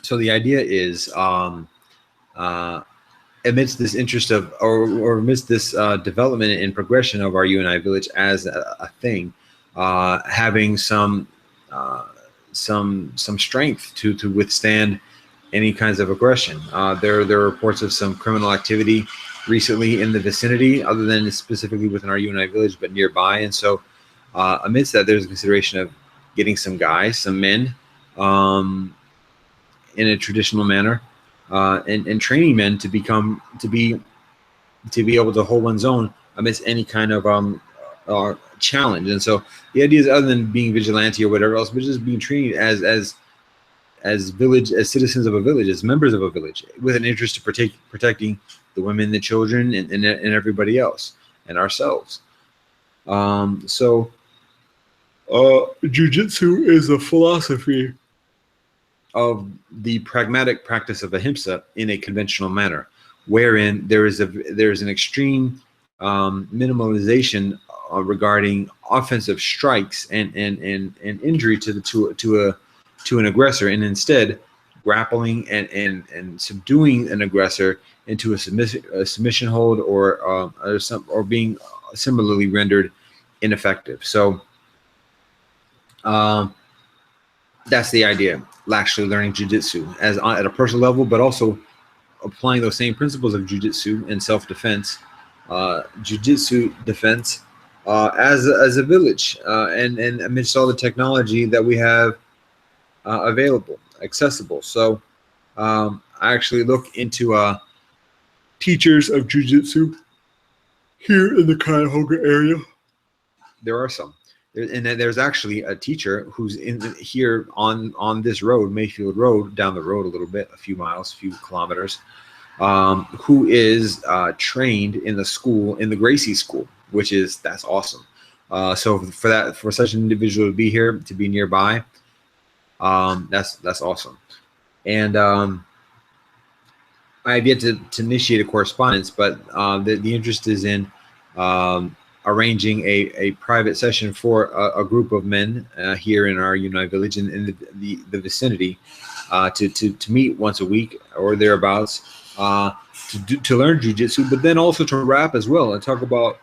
So the idea is, amidst this interest of, or amidst this development and progression of our uNi village as a thing, having some strength to withstand any kinds of aggression. There are reports of some criminal activity recently in the vicinity, other than specifically within our uNi village, but nearby. And so, amidst that, there's a consideration of getting some guys, some men, in a traditional manner, and training men to be able to hold one's own amidst any kind of challenge. And so the idea is, other than being vigilante or whatever else, but just being trained as citizens of a village, as members of a village, with an interest to protecting the women, the children, and everybody else, and ourselves. Jiu-jitsu is a philosophy of the pragmatic practice of ahimsa in a conventional manner, wherein there is an extreme minimalization regarding offensive strikes and injury to an aggressor, and instead grappling and subduing an aggressor into a submission hold, or being similarly rendered ineffective. So that's the idea. Actually learning jiu-jitsu at a personal level, but also applying those same principles of jiu-jitsu and self-defense, jiu-jitsu defense, as a village, and amidst all the technology that we have available, accessible. So I actually look into teachers of jiu-jitsu here in the Cuyahoga area. There are some. And then there's actually a teacher who's here on this road, Mayfield Road, down the road a little bit, a few miles, a few kilometers, who is trained in the school, in the Gracie School, that's awesome. So for such an individual to be here, to be nearby, that's awesome. And I have yet to initiate a correspondence, but the interest is in arranging a private session for a group of men here in our uNi village, in the vicinity, to meet once a week or thereabouts, to learn jiu-jitsu, but then also to rap as well and talk about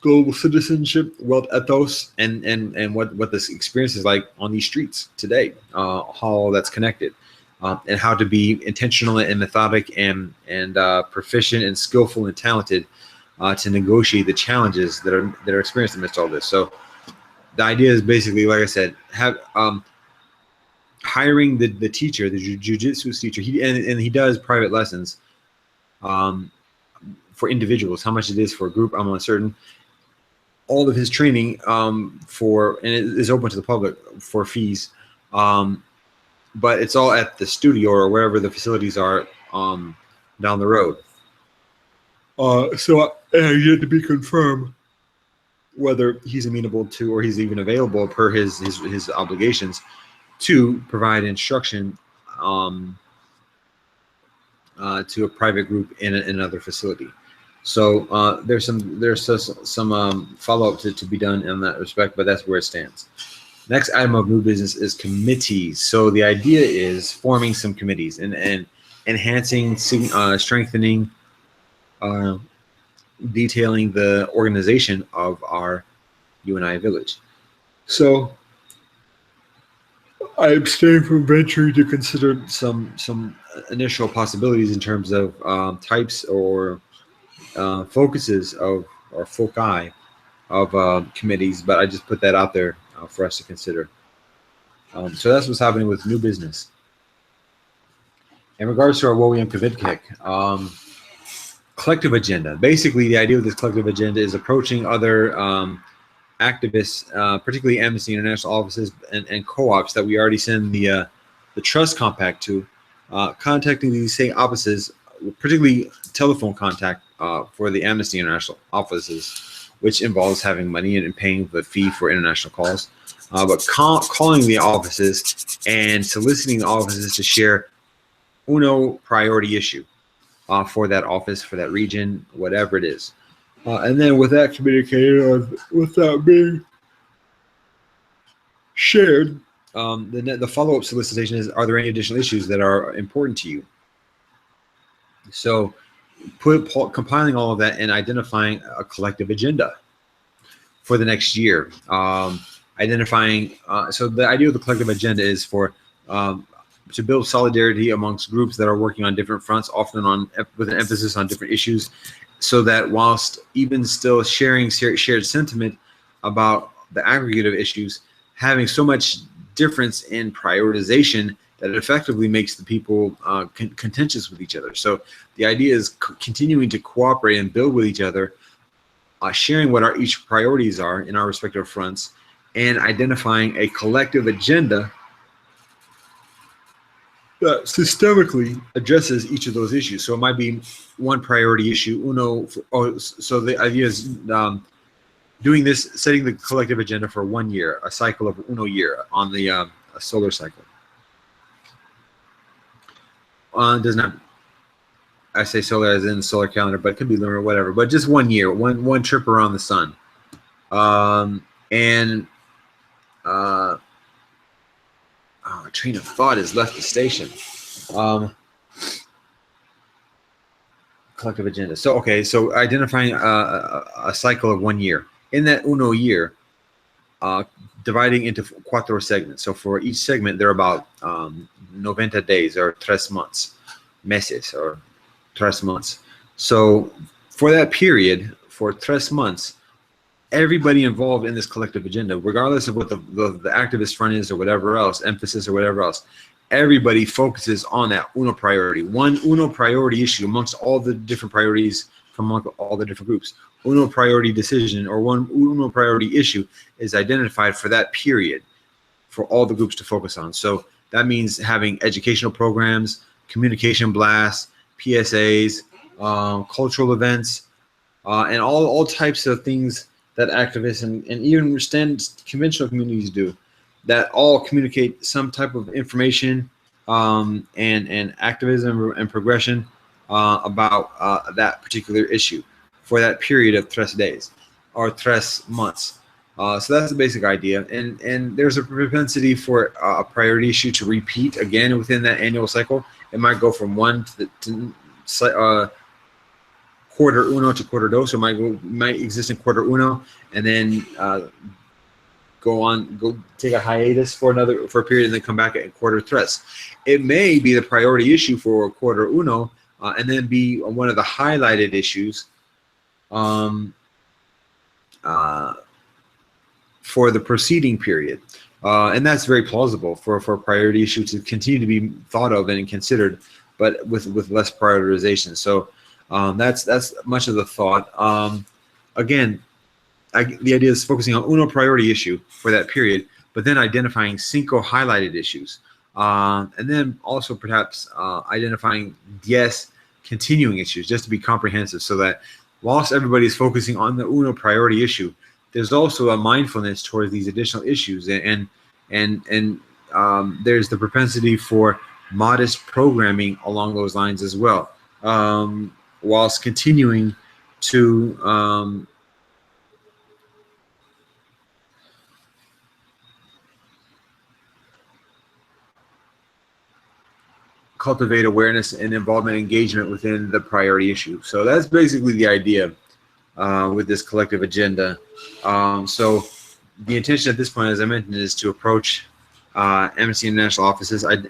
global citizenship, wealth ethos, and what this experience is like on these streets today, how all that's connected. And how to be intentional and methodic and proficient and skillful and talented to negotiate the challenges that are experienced amidst all this. So the idea is basically, like I said, hiring the teacher, the jiu-jitsu teacher. He does private lessons for individuals. How much it is for a group, I'm uncertain. All of his training and it is open to the public for fees. But it's all at the studio or wherever the facilities are down the road. So I have yet to be confirmed whether he's amenable to, or he's even available per his obligations to provide instruction to a private group in another facility. So there's some follow-up to be done in that respect, but that's where it stands. Next item of new business is committees. So the idea is forming some committees and enhancing, strengthening, detailing the organization of our uNi village. So I abstain from venturing to consider some initial possibilities in terms of types or focuses of, or foci of committees, but I just put that out there for us to consider. So that's what's happening with new business. In regards to our WOEM Kavitkick, collective agenda. Basically, the idea of this collective agenda is approaching other activists, particularly Amnesty International offices and co-ops that we already send the trust compact to, contacting these same offices, particularly telephone contact for the Amnesty International offices, which involves having money and paying the fee for international calls, but calling the offices and soliciting the offices to share uno priority issue for that office, for that region, whatever it is. And then with that communicated, or with that being shared, the follow-up solicitation is, are there any additional issues that are important to you? So compiling all of that and identifying a collective agenda for the next year. Identifying, so the idea of the collective agenda is for to build solidarity amongst groups that are working on different fronts, often with an emphasis on different issues, so that whilst even still sharing shared sentiment about the aggregate of issues, having so much difference in prioritization that it effectively makes the people contentious with each other. So the idea is continuing to cooperate and build with each other, sharing what our each priorities are in our respective fronts, and identifying a collective agenda that systemically addresses each of those issues. So it might be one priority issue, so the idea is doing this, setting the collective agenda for 1 year, a cycle of uno year on the solar cycle. Does not, I say solar as in solar calendar, but it could be lunar or whatever, but just 1 year, one trip around the sun. Train of thought has left the station. Collective agenda. So, okay, so identifying a cycle of 1 year. In that uno year, dividing into 4 segments. So for each segment, there are about 90 days, or 3 months, meses, or 3 months. So for that period, for 3 months, everybody involved in this collective agenda, regardless of what the activist front is or whatever else, emphasis or whatever else, everybody focuses on that uno priority, one uno priority issue amongst all the different priorities from among all the different groups. Uno priority decision, or one uno priority issue, is identified for that period for all the groups to focus on. So that means having educational programs, communication blasts, PSAs, cultural events, and all types of things that activists and even conventional communities do, that all communicate some type of information and activism and progression about that particular issue for that period of 3 days or 3 months. So that's the basic idea. And there's a propensity for a priority issue to repeat again within that annual cycle. It might go from one to quarter uno to quarter dos, so might exist in quarter uno, and then go take a hiatus for a period, and then come back at quarter tres. It may be the priority issue for quarter uno, and then be one of the highlighted issues for the preceding period, and that's very plausible for a priority issue to continue to be thought of and considered, but with less prioritization. So that's much of the thought. Again, the idea is focusing on uno priority issue for that period, but then identifying 5 highlighted issues, and then also perhaps identifying 10 continuing issues, just to be comprehensive, so that whilst everybody is focusing on the uno priority issue, there's also a mindfulness towards these additional issues, and there's the propensity for modest programming along those lines as well, whilst continuing to cultivate awareness and involvement engagement within the priority issue. So that's basically the idea with this collective agenda. So the intention at this point, as I mentioned, is to approach Amnesty International offices and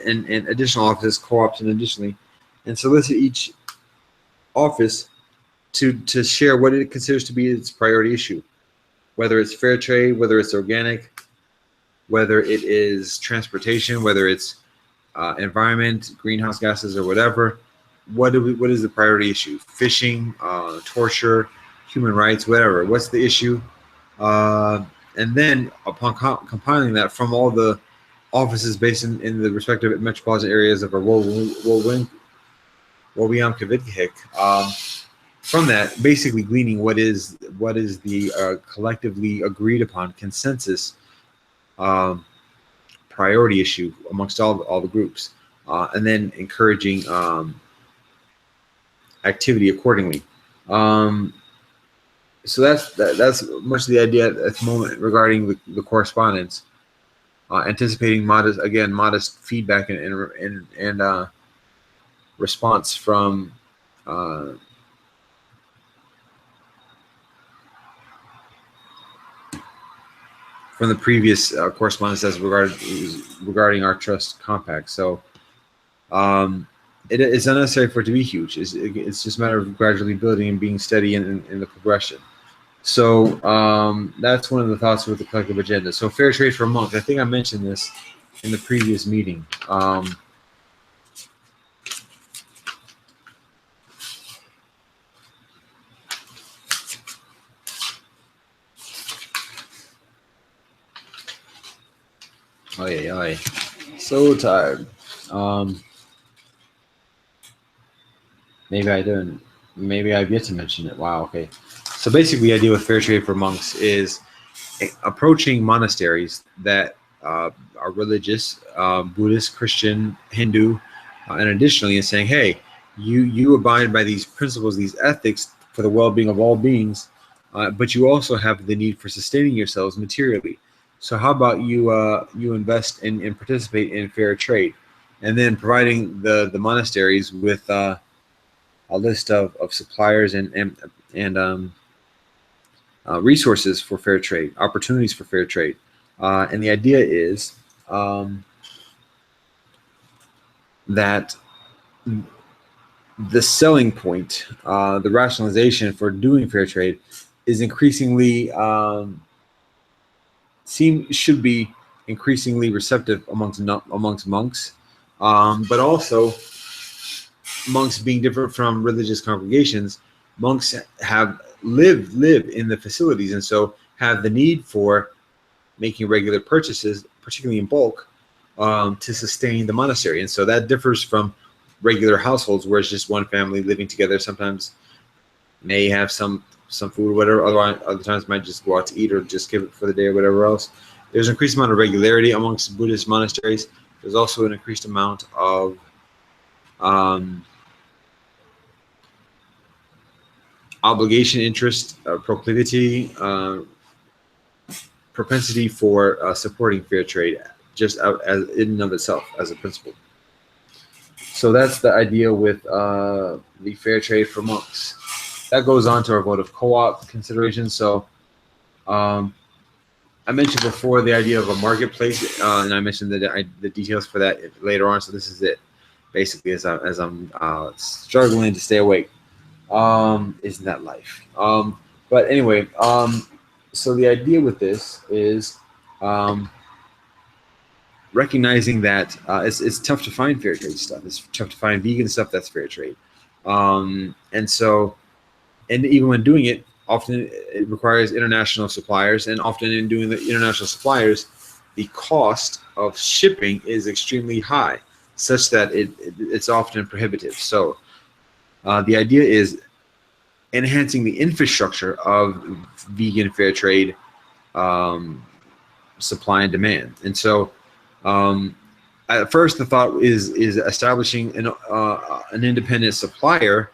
additional offices, co-ops, and additionally, and solicit each office to share what it considers to be its priority issue, whether it's fair trade, whether it's organic, whether it is transportation, whether it's environment, greenhouse gases, or whatever. What is the priority issue? Fishing, torture, human rights, whatever. What's the issue? And then upon compiling that from all the offices based in the respective metropolitan areas of our from that, basically gleaning what is the collectively agreed upon consensus priority issue amongst all the groups, and then encouraging activity accordingly. So that's much of the idea at the moment regarding the correspondence. Anticipating modest feedback and response uh, from the previous correspondence as regarding our trust compact. So it's unnecessary for it to be huge. It's just a matter of gradually building and being steady in the progression. So that's one of the thoughts with the collective agenda. So fair trade for monks. I think I mentioned this in the previous meeting. Oh yeah, so tired. Maybe I didn't. Maybe I've yet to mention it. Wow. Okay. So basically, the idea with fair trade for monks is approaching monasteries that are religious, Buddhist, Christian, Hindu, and additionally, is saying, hey, you abide by these principles, these ethics for the well-being of all beings, but you also have the need for sustaining yourselves materially. So how about you invest and participate in fair trade, and then providing the monasteries with a list of suppliers and resources for fair trade, opportunities for fair trade. And the idea is that the selling point, the rationalization for doing fair trade is increasingly should be increasingly receptive amongst monks, but also monks being different from religious congregations. Monks live in the facilities, and so have the need for making regular purchases, particularly in bulk, to sustain the monastery. And so that differs from regular households where it's just one family living together. Sometimes may have some food or whatever. Other times might just go out to eat or just give it for the day or whatever else. There's an increased amount of regularity amongst Buddhist monasteries. There's also an increased amount of obligation, interest, proclivity, propensity for supporting fair trade, just as in and of itself as a principle. So that's the idea with the fair trade for monks. That goes on to our vote of co-op considerations. So I mentioned before the idea of a marketplace, and I mentioned the details for that later on. So this is it, basically, as I'm struggling to stay awake. Isn't that life? But anyway, so the idea with this is recognizing that it's tough to find fair trade stuff. It's tough to find vegan stuff that's fair trade. And so, and even when doing it, often it requires international suppliers, and often in doing the international suppliers, the cost of shipping is extremely high, such that it's often prohibitive. So the idea is enhancing the infrastructure of vegan fair trade supply and demand. And so at first the thought is establishing an independent supplier,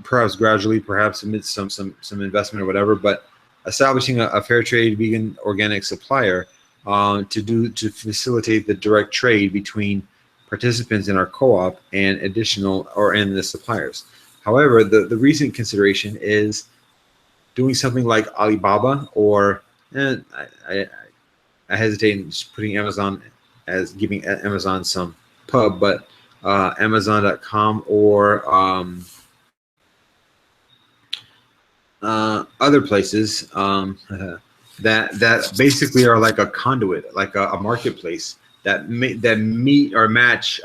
perhaps gradually, perhaps amidst some investment or whatever, but establishing a fair trade vegan organic supplier to facilitate the direct trade between participants in our co-op and and the suppliers. However, the recent consideration is doing something like Alibaba, or I hesitate in just putting Amazon as giving Amazon some pub, but Amazon.com or other places that basically are like a conduit, like a marketplace that meet or match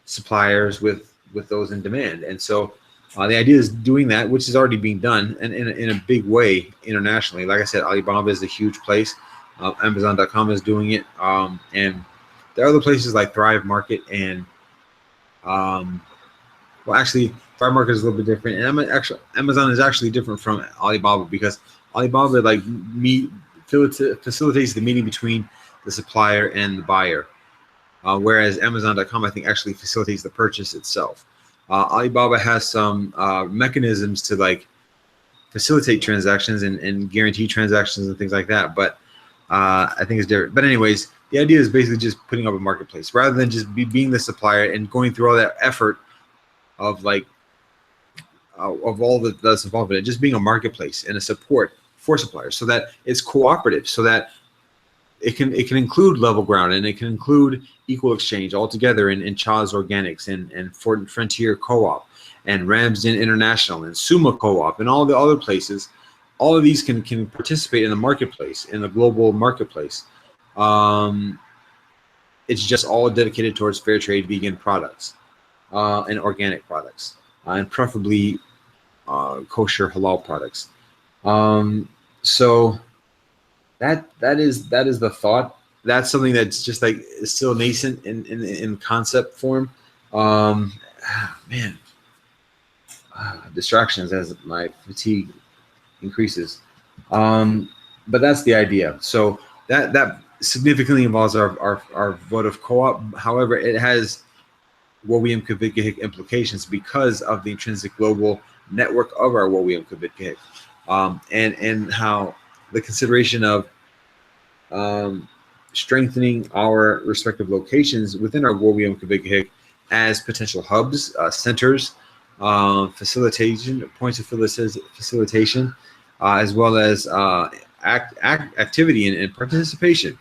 suppliers with those in demand. And so the idea is doing that, which is already being done and in a big way internationally. Like I said, Alibaba is a huge place. Amazon.com is doing it, and there are other places like Thrive Market and well, actually, Thrive Market is a little bit different, and Amazon is actually different from Alibaba, because Alibaba facilitates the meeting between the supplier and the buyer, whereas Amazon.com I think actually facilitates the purchase itself. Alibaba has some mechanisms to like facilitate transactions and guarantee transactions and things like that. But I think it's different. But anyways, the idea is basically just putting up a marketplace rather than just being the supplier and going through all that effort of like of all that's involved in it, just being a marketplace and a support for suppliers, so that it's cooperative, so that it can include level ground and it can include equal exchange altogether in Chaz Organics and Frontier Co-op and Ramsden International and Suma Co-op and all the other places. All of these can participate in the marketplace, in the global marketplace. It's just all dedicated towards fair trade vegan products and organic products, and preferably kosher halal products. So that is the thought. That's something that's just like is still nascent in concept form. Man, distractions as my fatigue increases. But that's the idea. So that significantly involves our vote of co-op. However, it has WOWIM Kavik implications because of the intrinsic global network of our WOWIM Kavik, and how the consideration of strengthening our respective locations within our WOWIM Kavik as potential hubs, centers, facilitation, points of facilitation, as well as activity and participation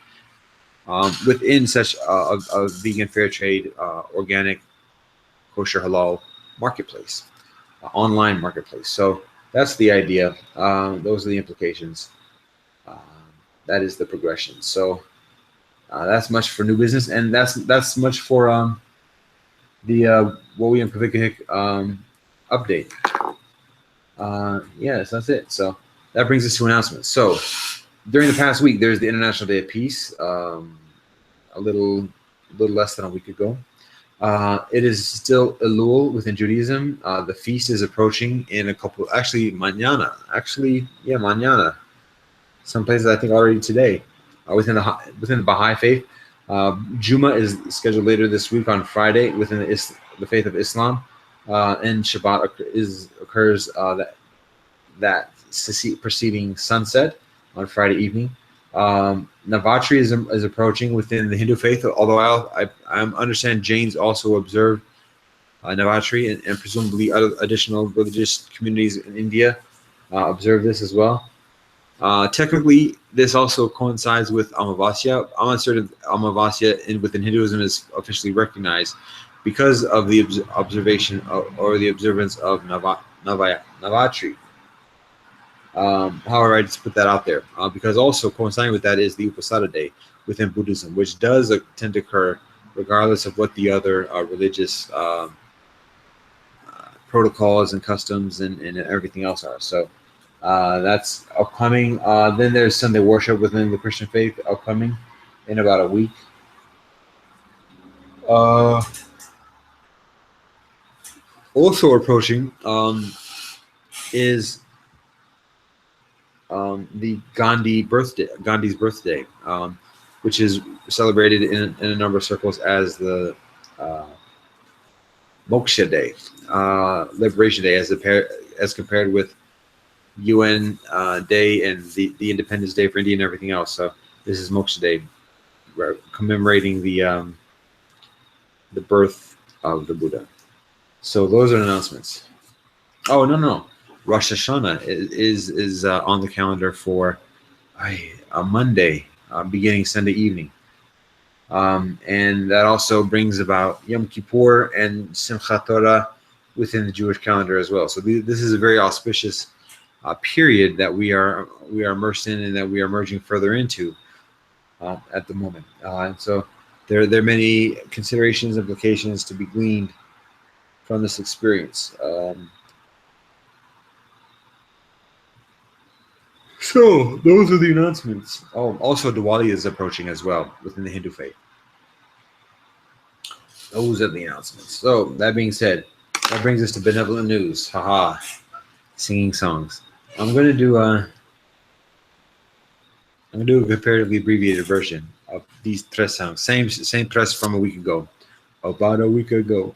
within such a vegan fair trade, organic, kosher halal marketplace, online marketplace. So that's the idea. Those are the implications. That is the progression. So that's much for new business, and that's much for the WOWIM Kavik update. Yes, that's it. So that brings us to announcements. So during the past week, there's the International Day of Peace, a little less than a week ago. It is still Elul within Judaism. The feast is approaching in a couple, actually, mañana. Some places I think already today, within the Baha'i faith. Juma is scheduled later this week on Friday within the faith of Islam, and Shabbat occurs that preceding sunset on Friday evening. Navratri is approaching within the Hindu faith, although I understand Jains also observe Navratri, and presumably other additional religious communities in India observe this as well. Technically, this also coincides with Amavasya. I'm uncertain if Amavasya within Hinduism is officially recognized because of the observation or the observance of Navratri. However, I just put that out there because also coinciding with that is the Upasada Day within Buddhism, which does tend to occur regardless of what the other religious protocols and customs and everything else are. So that's upcoming. Then there's Sunday worship within the Christian faith upcoming in about a week. Also approaching is the Gandhi's birthday, which is celebrated in a number of circles as the Moksha Day, Liberation Day, as compared with UN Day and the Independence Day for India and everything else. So this is Moksha Day, commemorating the birth of the Buddha. So those are announcements. Oh no. Rosh Hashanah is on the calendar for a Monday, beginning Sunday evening. And that also brings about Yom Kippur and Simchat Torah within the Jewish calendar as well. So this is a very auspicious period that we are immersed in and that we are merging further into at the moment. And so there are many considerations, implications to be gleaned from this experience. So those are the announcements. Oh, also Diwali is approaching as well within the Hindu faith. Those are the announcements. So that being said, that brings us to benevolent news. Haha, singing songs. I'm gonna do a comparatively abbreviated version of these tres songs. Same tres from a week ago, about a week ago.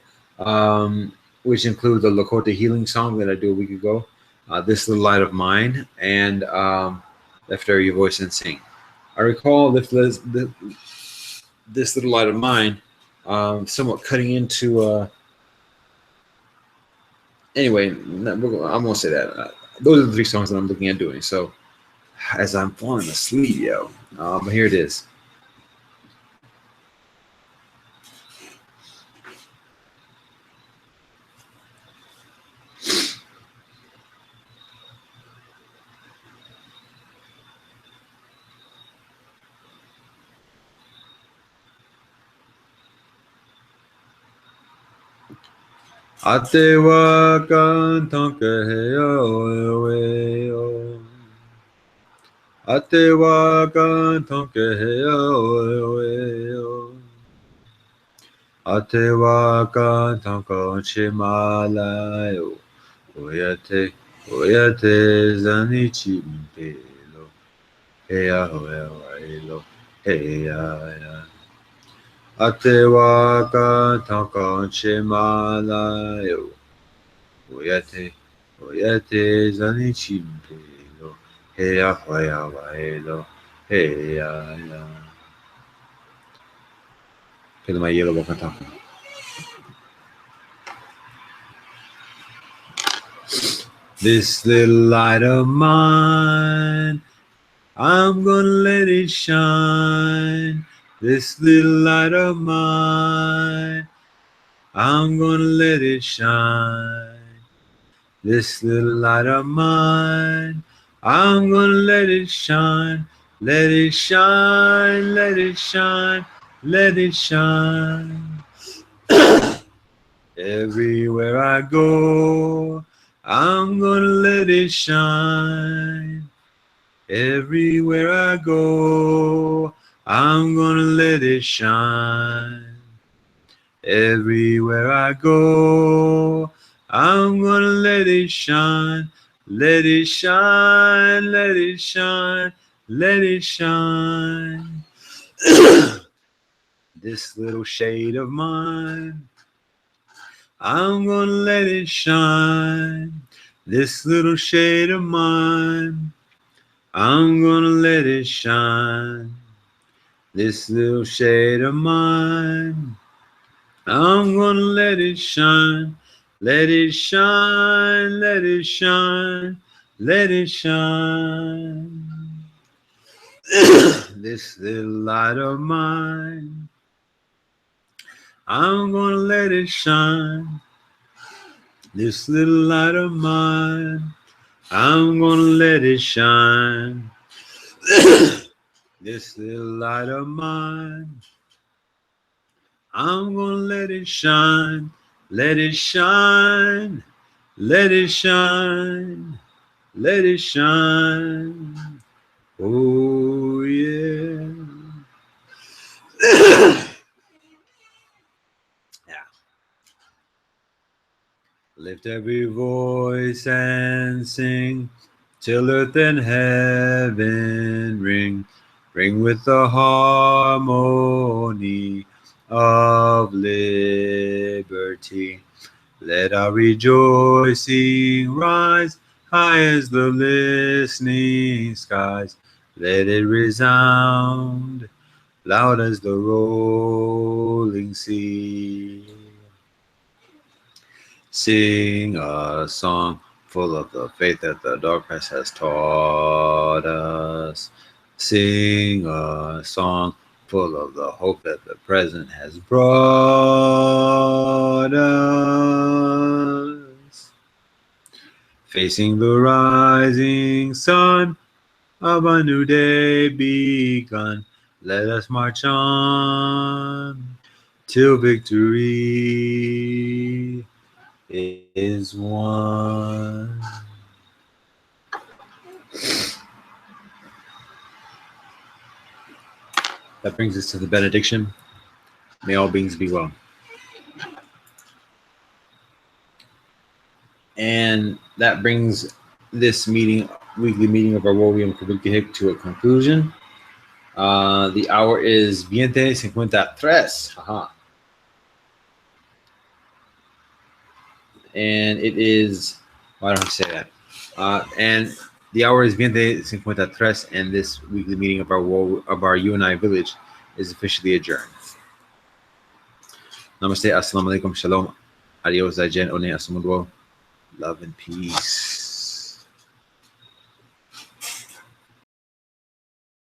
which include the Lakota healing song that I did a week ago, This Little Light of Mine, and Lift Up Your Voice and Sing. I recall this Little Light of Mine somewhat cutting into... anyway, I'm going to say that. Those are the 3 songs that I'm looking at doing. So as I'm falling asleep, yo. But here it is. Atewa kantonke heo eo. Atewa kantonke heo eo. Atewa kantonko chimalayo. Oyate zanichi mpelo. Heya hoya elo. Heya ya. Atewa kantonko chimalayo. Oyate zanichi mpelo. Heya hoya elo. Heya ya. Pelo my yellow book talking. This little light of mine, I'm gonna let it shine. This little light of mine, I'm gonna let it shine. This little light of mine, I'm gonna let it shine. Let it shine, let it shine, let it shine. Everywhere I go, I'm gonna let it shine. Everywhere I go, I'm gonna let it shine. Everywhere I go, I'm gonna let it shine. Let it shine, let it shine, let it shine. This little shade of mine, I'm gonna let it shine. This little shade of mine, I'm gonna let it shine. This little shade of mine, I'm gonna let it shine. Let it shine, let it shine, let it shine. This little light of mine, I'm gonna let it shine. This little light of mine, I'm gonna let it shine. This little light of mine, I'm gonna let it shine. Let it shine. Let it shine. Let it shine. Oh yeah. Yeah. Lift every voice and sing till earth and heaven ring. Ring with the harmony of liberty. Let our rejoicing rise high as the listening skies. Let it resound loud as the rolling sea. Sing a song full of the faith that the darkness has taught us. Sing a song full of the hope that the present has brought us. Facing the rising sun of a new day begun, let us march on till victory is won. That brings us to the benediction. May all beings be well. And that brings this weekly meeting of our Warrior Kabukihik to a conclusion. The hour is 20:53. Haha. And it is, why don't I say that? And the hour is 20:53, and this weekly meeting of our uNi village is officially adjourned. Namaste, assalamu alaikum, shalom, adios, ajen, one, asumudwo, love and peace.